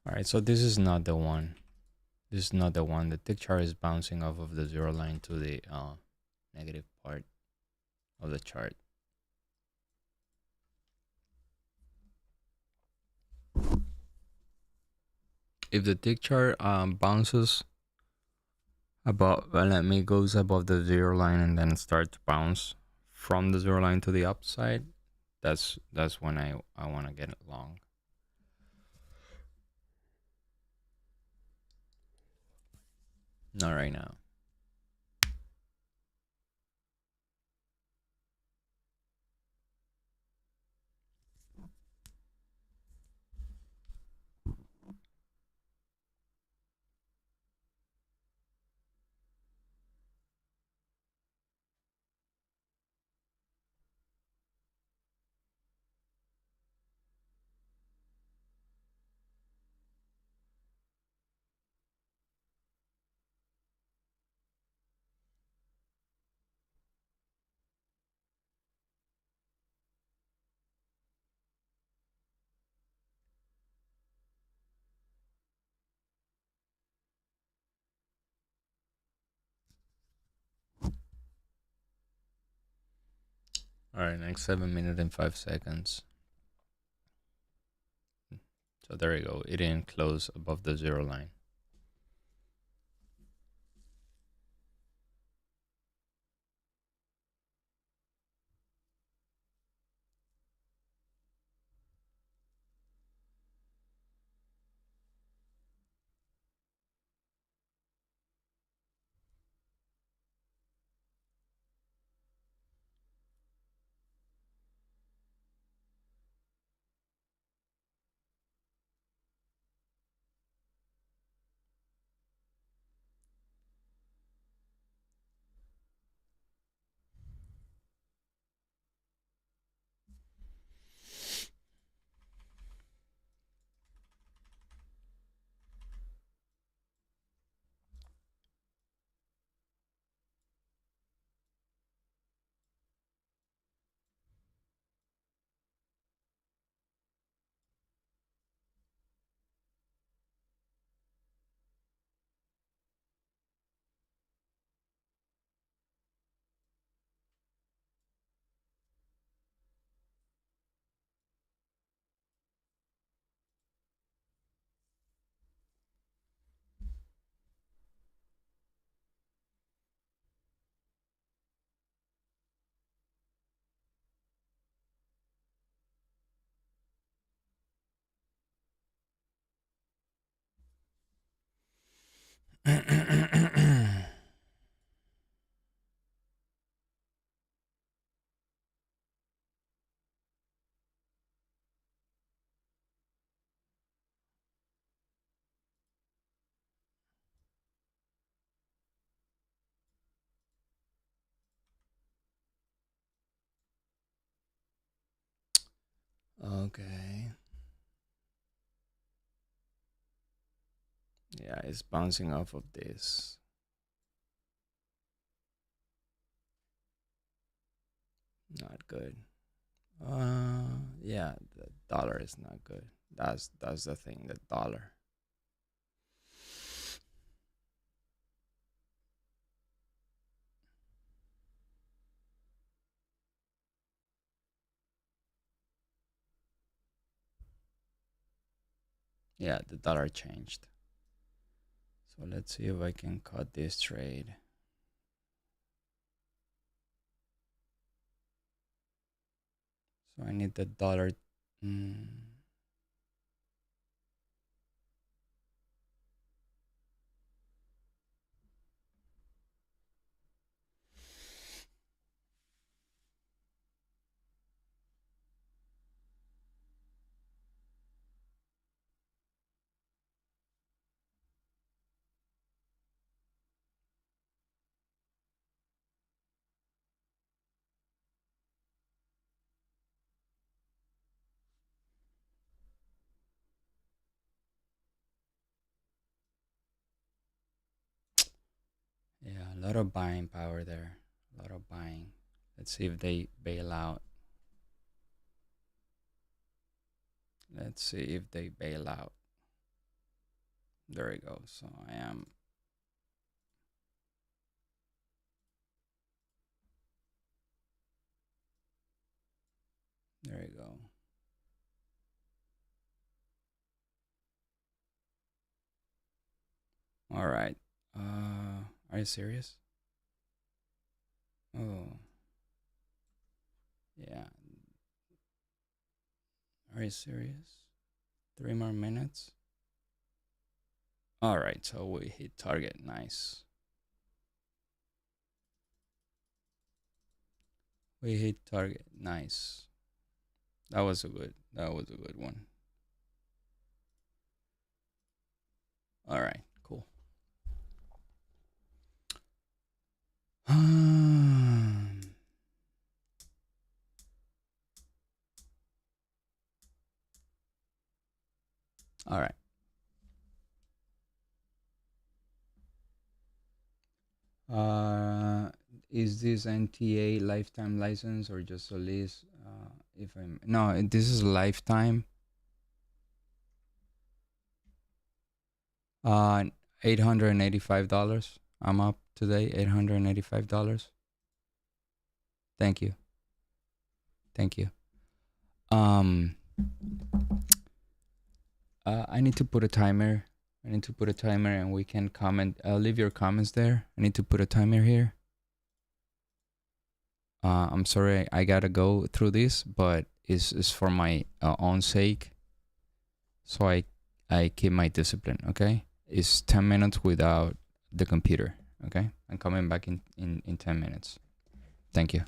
All right, so this is not the one. This is not the one. The tick chart is bouncing off of the zero line to the negative part of the chart. If the tick chart bounces above, well, let me goes above the zero line and then start to bounce from the zero line to the upside, that's when I want to get it long. Not right now. All right, next 7 minutes and 5 seconds. So there you go. It didn't close above the zero line. Okay. Yeah, it's bouncing off of this. Not good. Yeah, the dollar is not good. That's the thing, the dollar. Yeah, the dollar changed. So let's see if I can cut this trade. So I need the dollar. Mm, yeah, a lot of buying power there. A lot of buying. Let's see if they bail out. Let's see if they bail out. There we go. So I am. There you go. All right. Are you serious? Oh, yeah. Are you serious? 3 more minutes? All right. So we hit target. Nice. We hit target. Nice. That was a good. That was a good one. All right. Cool. All right. Is this NTA lifetime license or just a lease? If I'm no, this is lifetime. Uh, $885. I'm up today. $885. Thank you. Thank you. Um, I need to put a timer. I need to put a timer, and we can comment. Leave your comments there. I need to put a timer here. I'm sorry, I gotta go through this, but it's for my own sake. So I keep my discipline. Okay, it's 10 minutes without the computer. Okay, I'm coming back in 10 minutes. Thank you.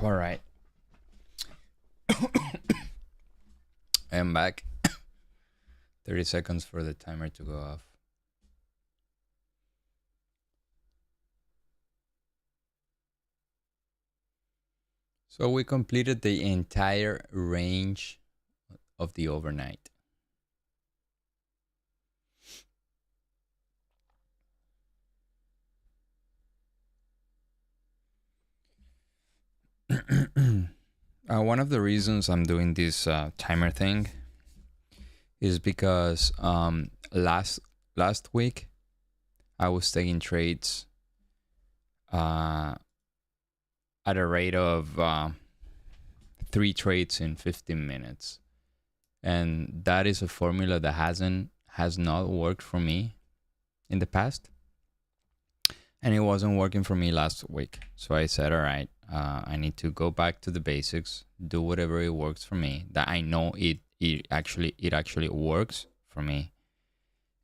All right. I am back. 30 seconds for the timer to go off. So we completed the entire range of the overnight. One of the reasons I'm doing this timer thing is because last week I was taking trades at a rate of 3 trades in 15 minutes, and that is a formula that has not worked for me in the past, and it wasn't working for me last week. So I said, all right, I need to go back to the basics, do whatever it works for me, that I know it actually works for me,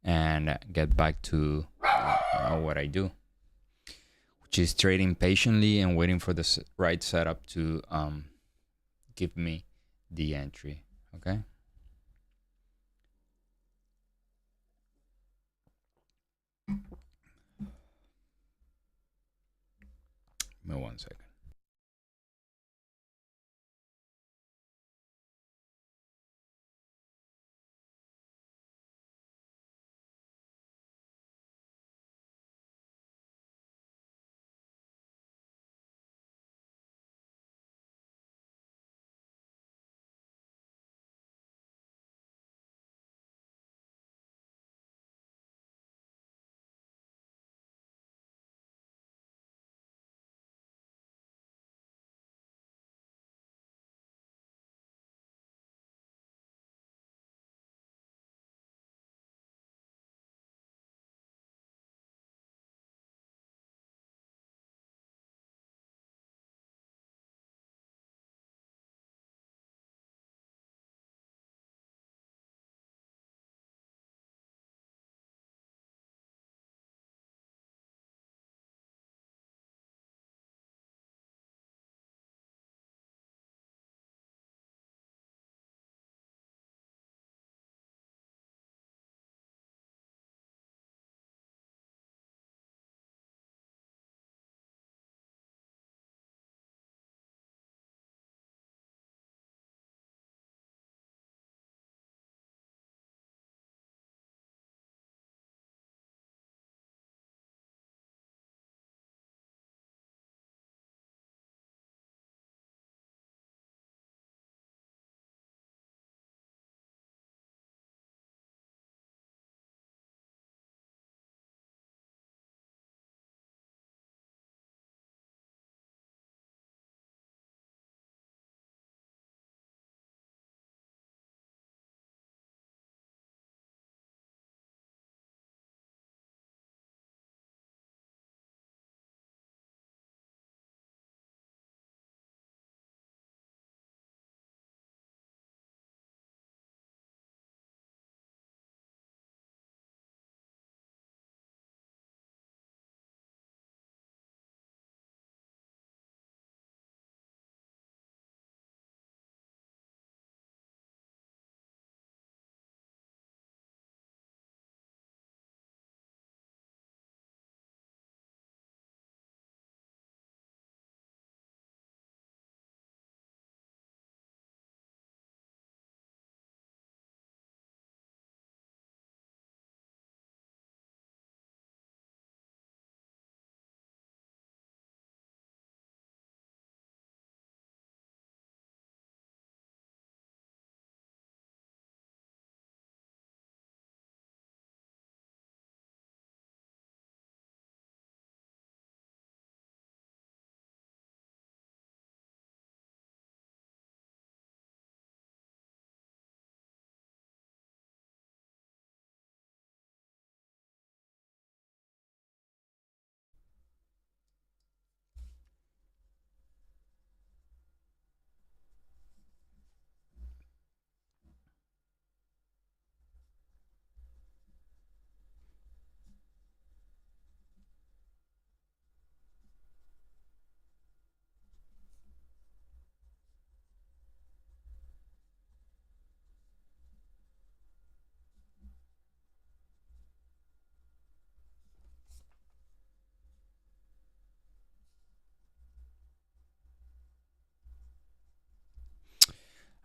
and get back to what I do, which is trading patiently and waiting for the right setup to give me the entry. Okay. Give me 1 second.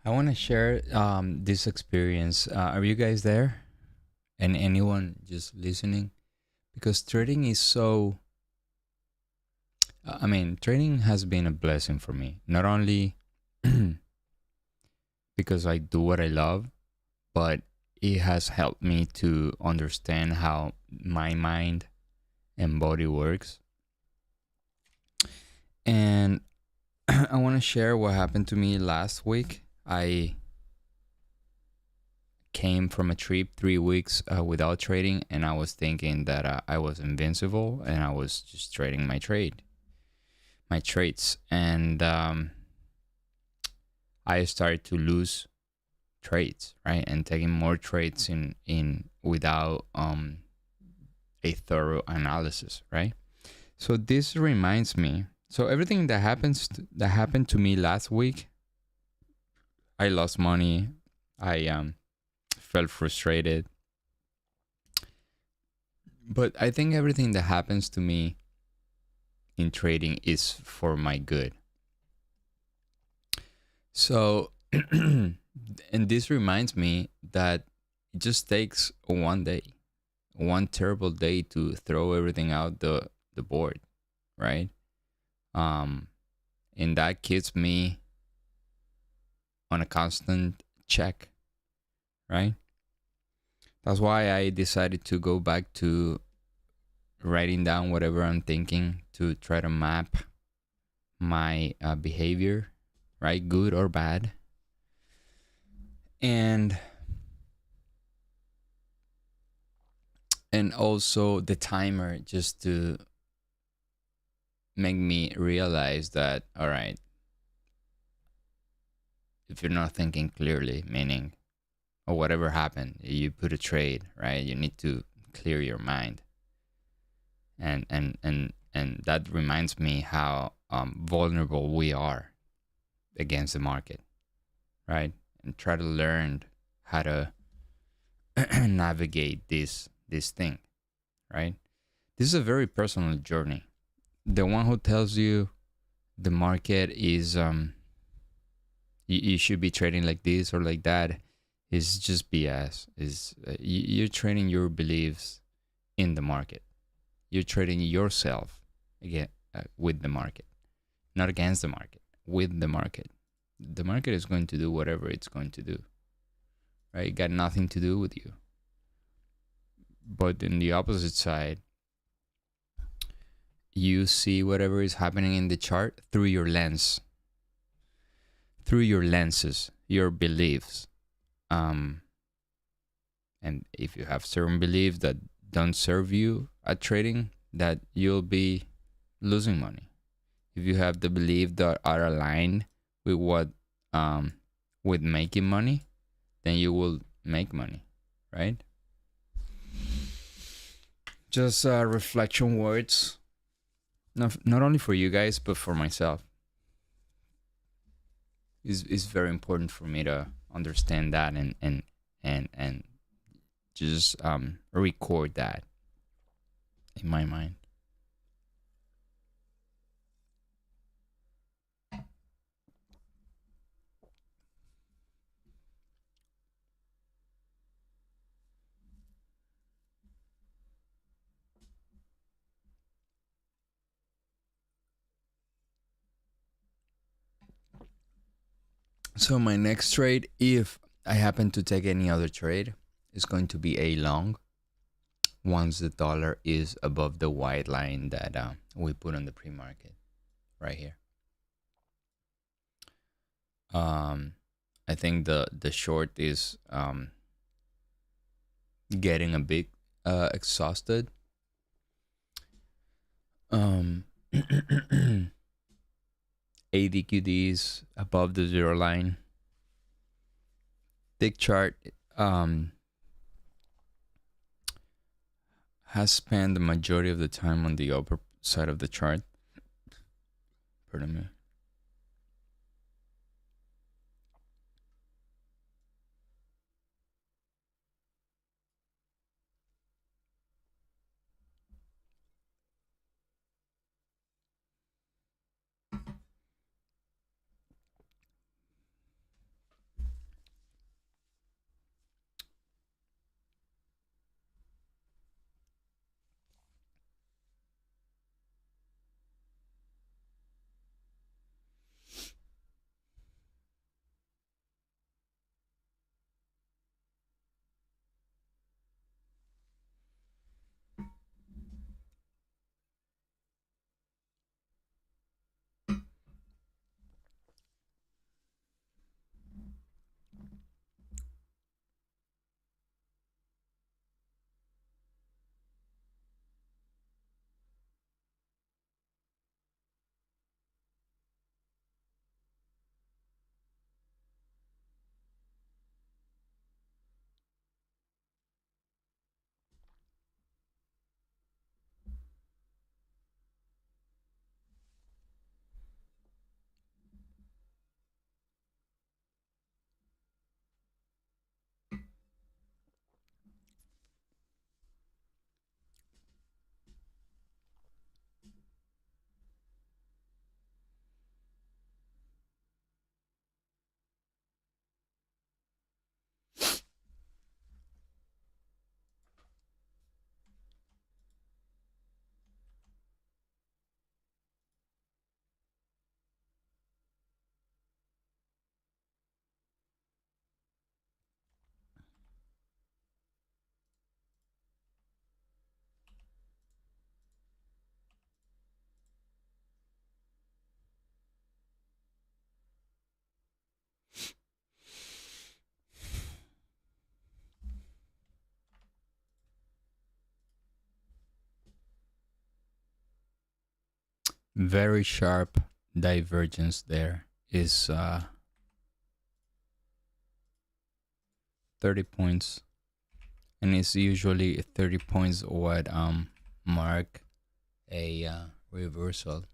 I want to share this experience. Are you guys there? And anyone just listening? Because trading is so. I mean, trading has been a blessing for me. Not only because I do what I love, but it has helped me to understand how my mind and body works. And I want to share what happened to me last week. I came from a trip 3 weeks without trading, and I was thinking that I was invincible, and I was just trading my trades, and I started to lose trades, right, and taking more trades in without a thorough analysis, right. So this reminds me. So everything that happened to me last week, I lost money. I felt frustrated. But I think everything that happens to me in trading is for my good. So, and this reminds me that it just takes one day, one terrible day to throw everything out the board, right? Um, and that keeps me on a constant check, right? That's why I decided to go back to writing down whatever I'm thinking to try to map my behavior, right? Good or bad. And also the timer, just to make me realize that, all right, if you're not thinking clearly, meaning, or whatever happened, you put a trade, right? You need to clear your mind. And that reminds me how vulnerable we are against the market, right? And try to learn how to navigate this thing, right? This is a very personal journey. The one who tells you the market is you should be trading like this or like that is just BS. Is you're trading your beliefs in the market. You're trading yourself again with the market, not against the market. With the market, the market is going to do whatever it's going to do. Right? It got nothing to do with you. But in the opposite side, you see whatever is happening in the chart through your lens, through your lenses, your beliefs. Um, and if you have certain beliefs that don't serve you at trading, that you'll be losing money. If you have the belief that are aligned with what with making money, then you will make money, right? Just reflection words, not only for you guys but for myself. Is very important for me to understand that and just record that in my mind. So my next trade, if I happen to take any other trade, is going to be a long once the dollar is above the white line that we put on the pre-market right here. Um, I think the short is getting a bit exhausted. Um, ADQDs above the zero line. Tick chart has spent the majority of the time on the upper side of the chart. Pardon me. very sharp divergence there is 30 points, and it's usually 30 points what mark a reversal.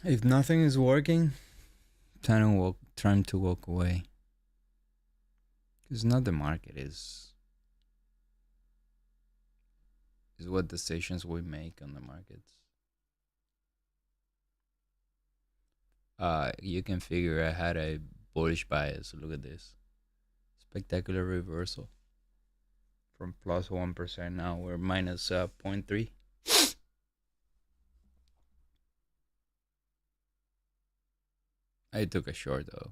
If nothing is working, time to walk away. It's not the market, is what decisions we make on the markets. You can figure I had a bullish bias. Look at this. Spectacular reversal. From plus 1%, now we're minus 0.3. I took a short though.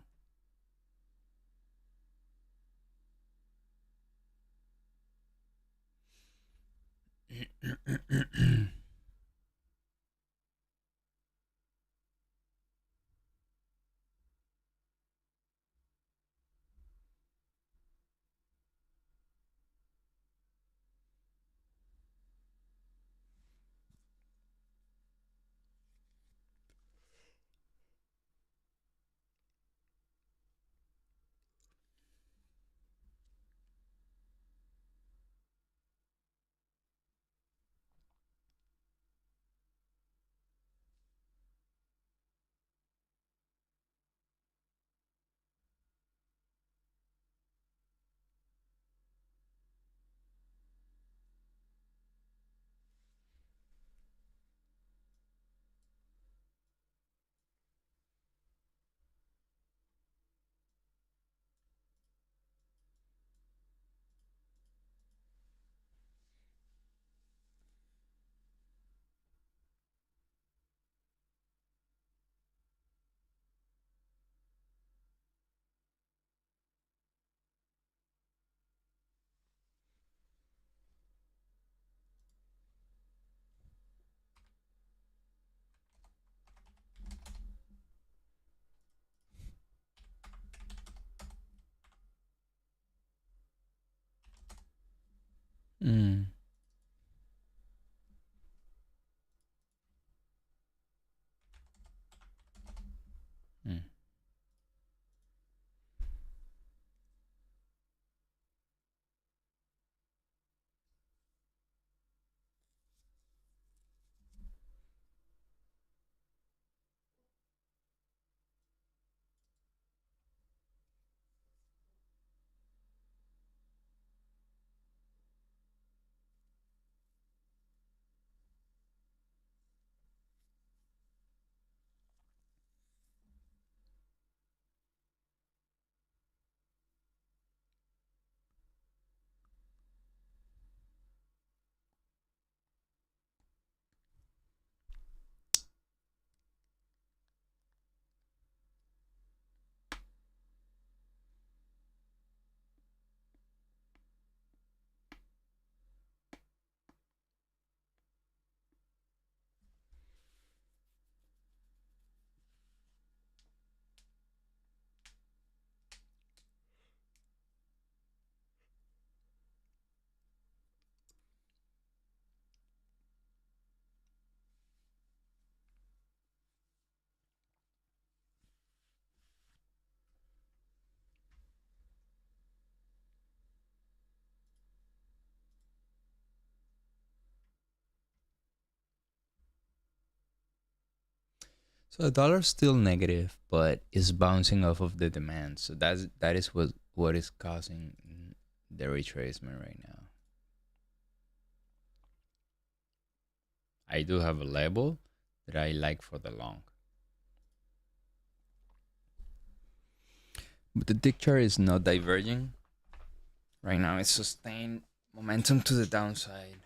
So the dollar's still negative, but it's bouncing off of the demand. So that is what is causing the retracement right now. I do have a level that I like for the long. But the tick chart is not diverging. Right now it's sustained momentum to the downside.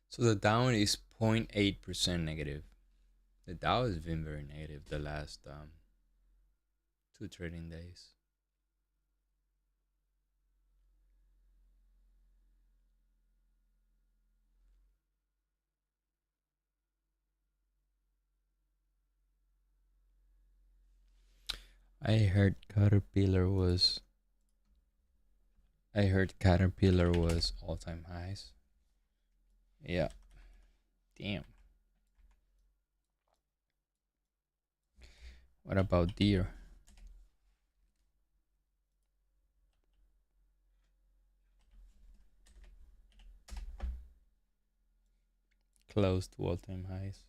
So the down is 0.8% negative. The Dow has been very negative the last 2 trading days. I heard Caterpillar was all-time highs. Yeah. Damn. What about Deer? Close to all-time highs.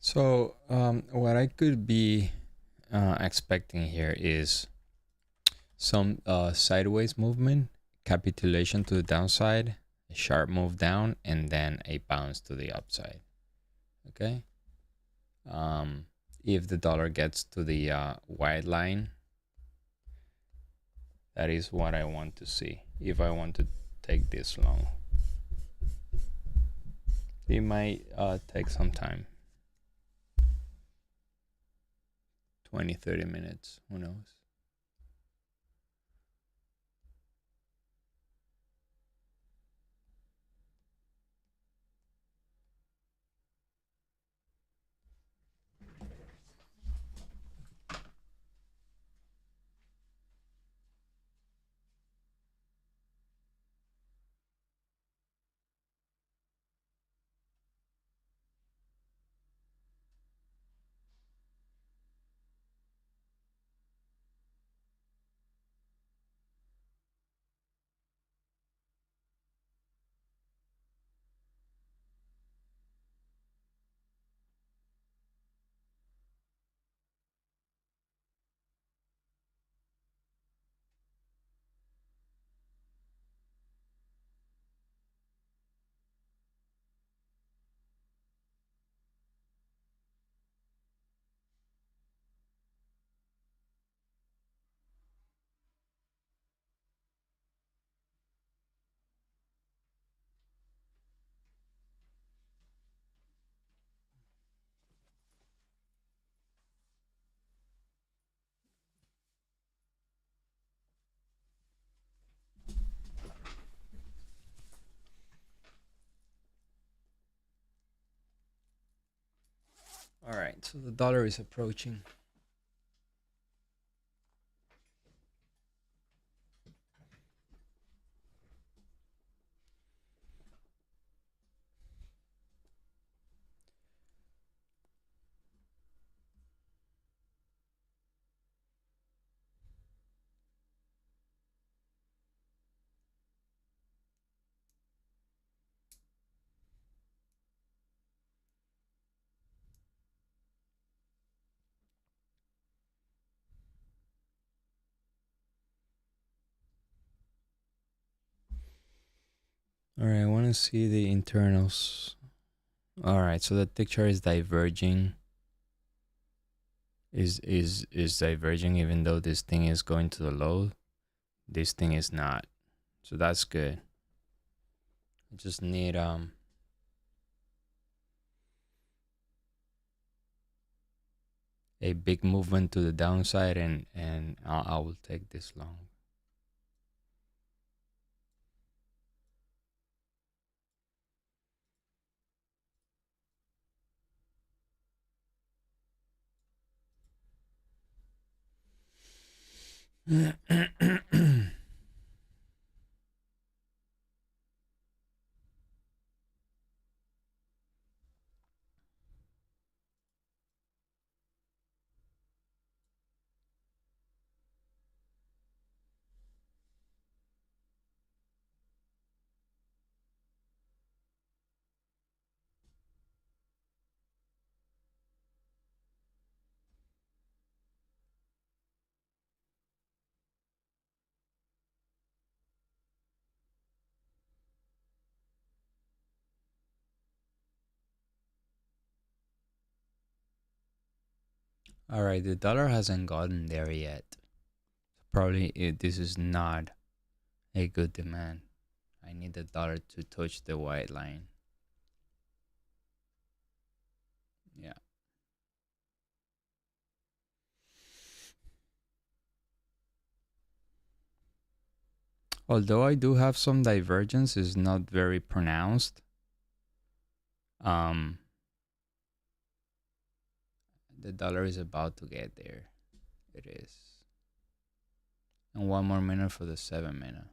So what I could be expecting here is some sideways movement, capitulation to the downside, a sharp move down, and then a bounce to the upside. Okay. If the dollar gets to the white line, that is what I want to see. If I want to take this long, it might take some time. 20, 30 minutes. Who knows? All right, so the dollar is approaching. All right, I want to see the internals. All right, so the tick chart is diverging. Is diverging even though this thing is going to the low. This thing is not. So that's good. I just need a big movement to the downside and I will take this long. All right, the dollar hasn't gotten there yet. Probably this is not a good demand. I need the dollar to touch the white line. Yeah. Although I do have some divergence, it's not very pronounced. The dollar is about to get there. It is. And one more minute for the 7 minute.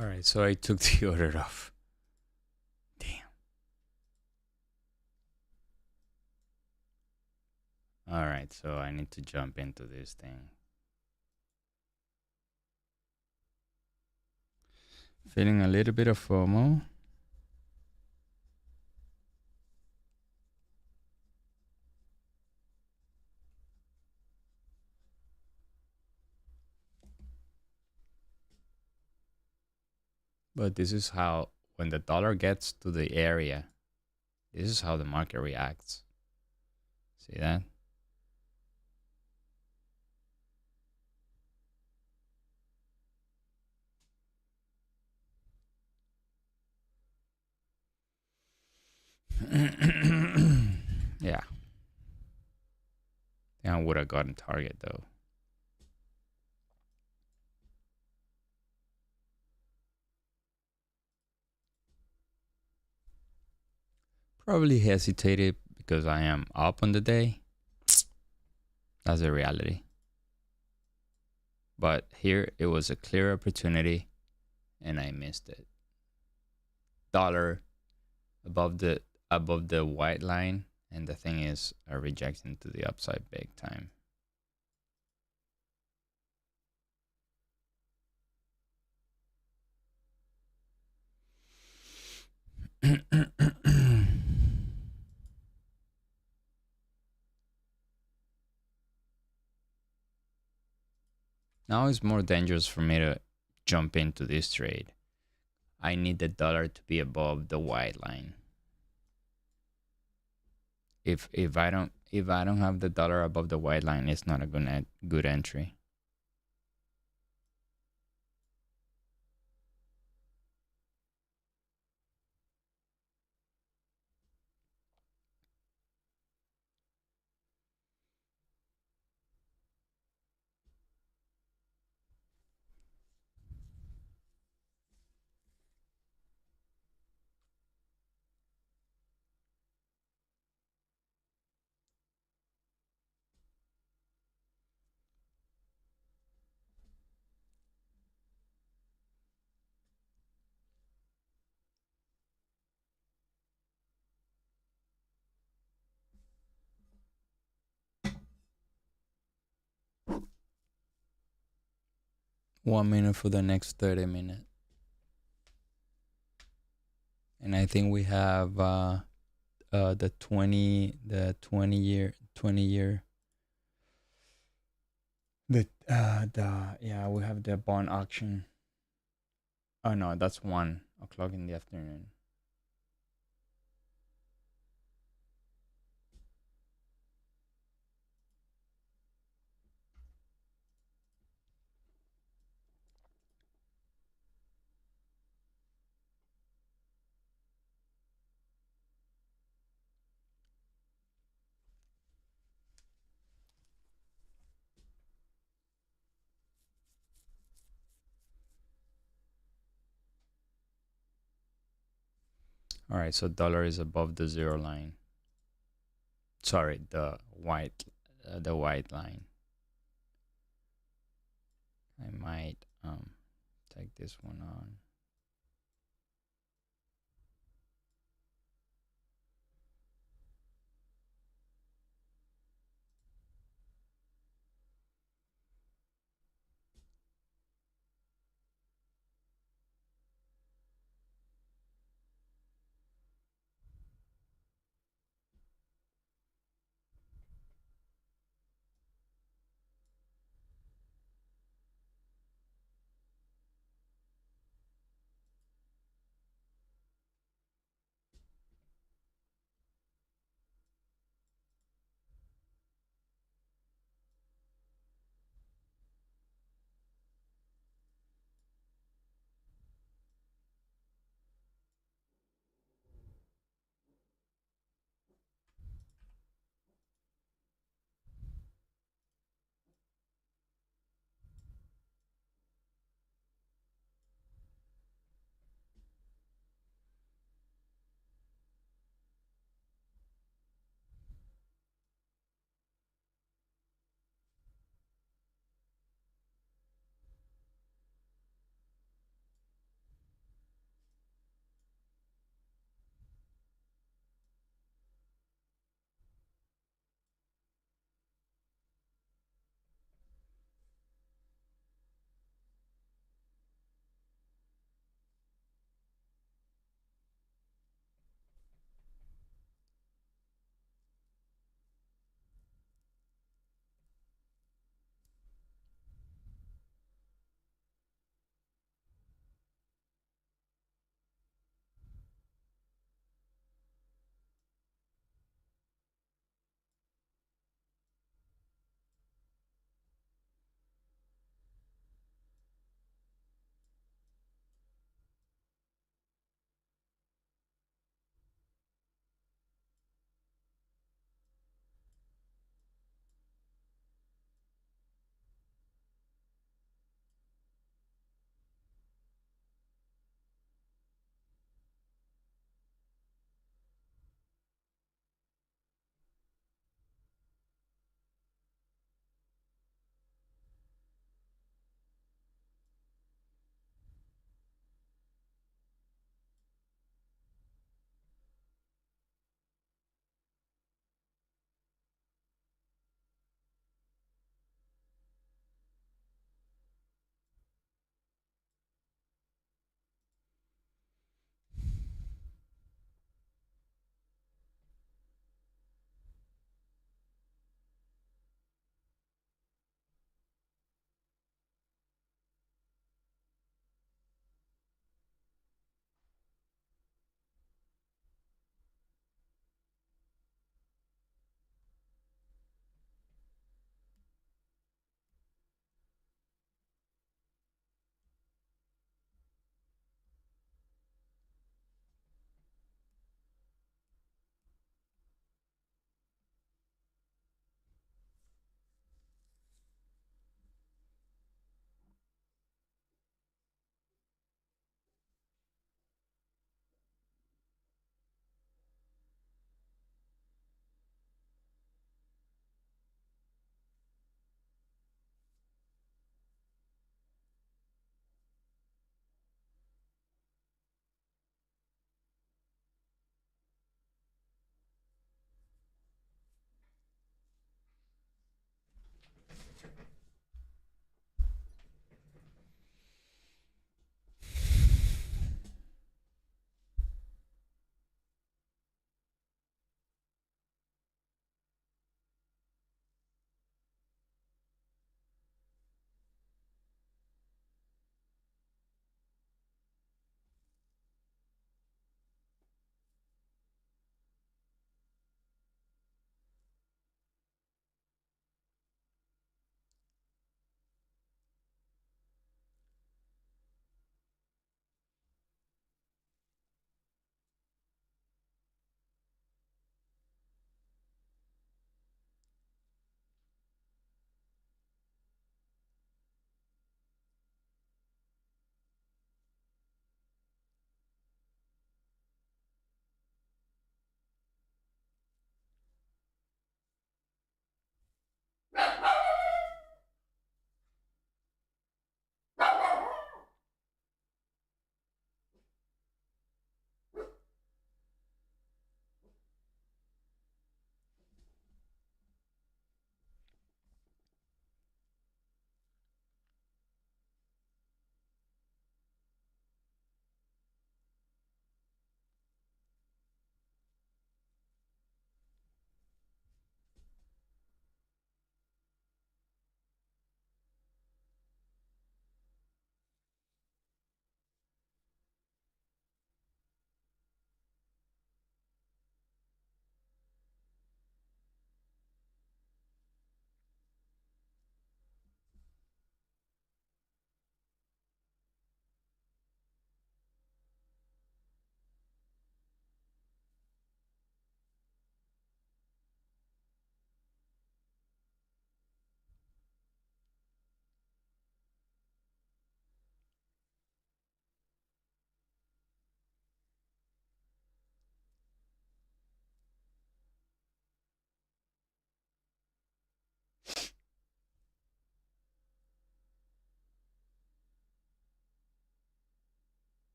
All right, so I took the order off. Damn. All right, so I need to jump into this thing. Feeling a little bit of FOMO. But this is how, when the dollar gets to the area, this is how the market reacts. See that? Yeah. I would have gotten target though. Probably hesitated because I am up on the day. That's the reality. But here it was a clear opportunity and I missed it. Dollar above the white line, and the thing is a rejection to the upside big time. Now it's more dangerous for me to jump into this trade. I need the dollar to be above the white line. If I don't have the dollar above the white line, it's not a good entry. One minute for the next 30 minutes. And I think we have the 20 year the yeah, we have the bond auction. Oh no, that's 1 o'clock in the afternoon. All right, so dollar is above the zero line. Sorry, the white line. I might take this one on.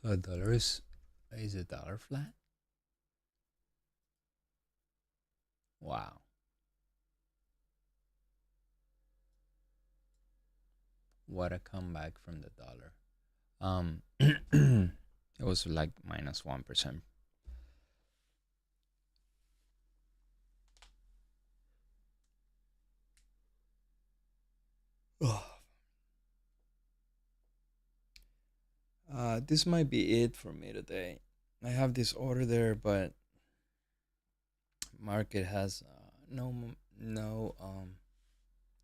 So a dollar is a dollar flat? Wow. What a comeback from the dollar. It was like minus 1%. This might be it for me today. I have this order there, but market has no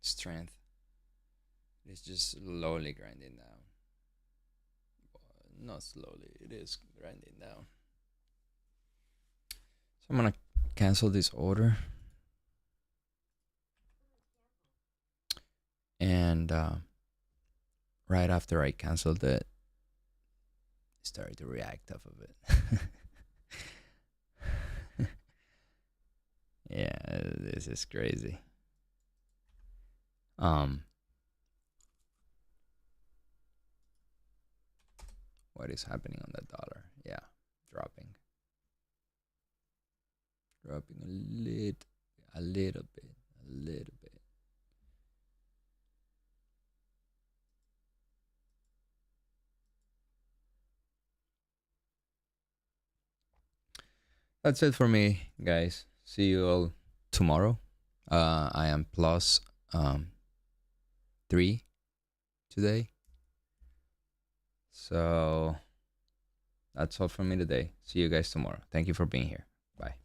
strength. It's just slowly grinding down. Not slowly, it is grinding down. So I'm gonna cancel this order, and right after I canceled it, started to react off of it. Yeah, this is crazy. What is happening on that dollar? Yeah, dropping a little bit. That's it for me, guys. See you all tomorrow. I am plus 3 today. So that's all from me today. See you guys tomorrow. Thank you for being here. Bye.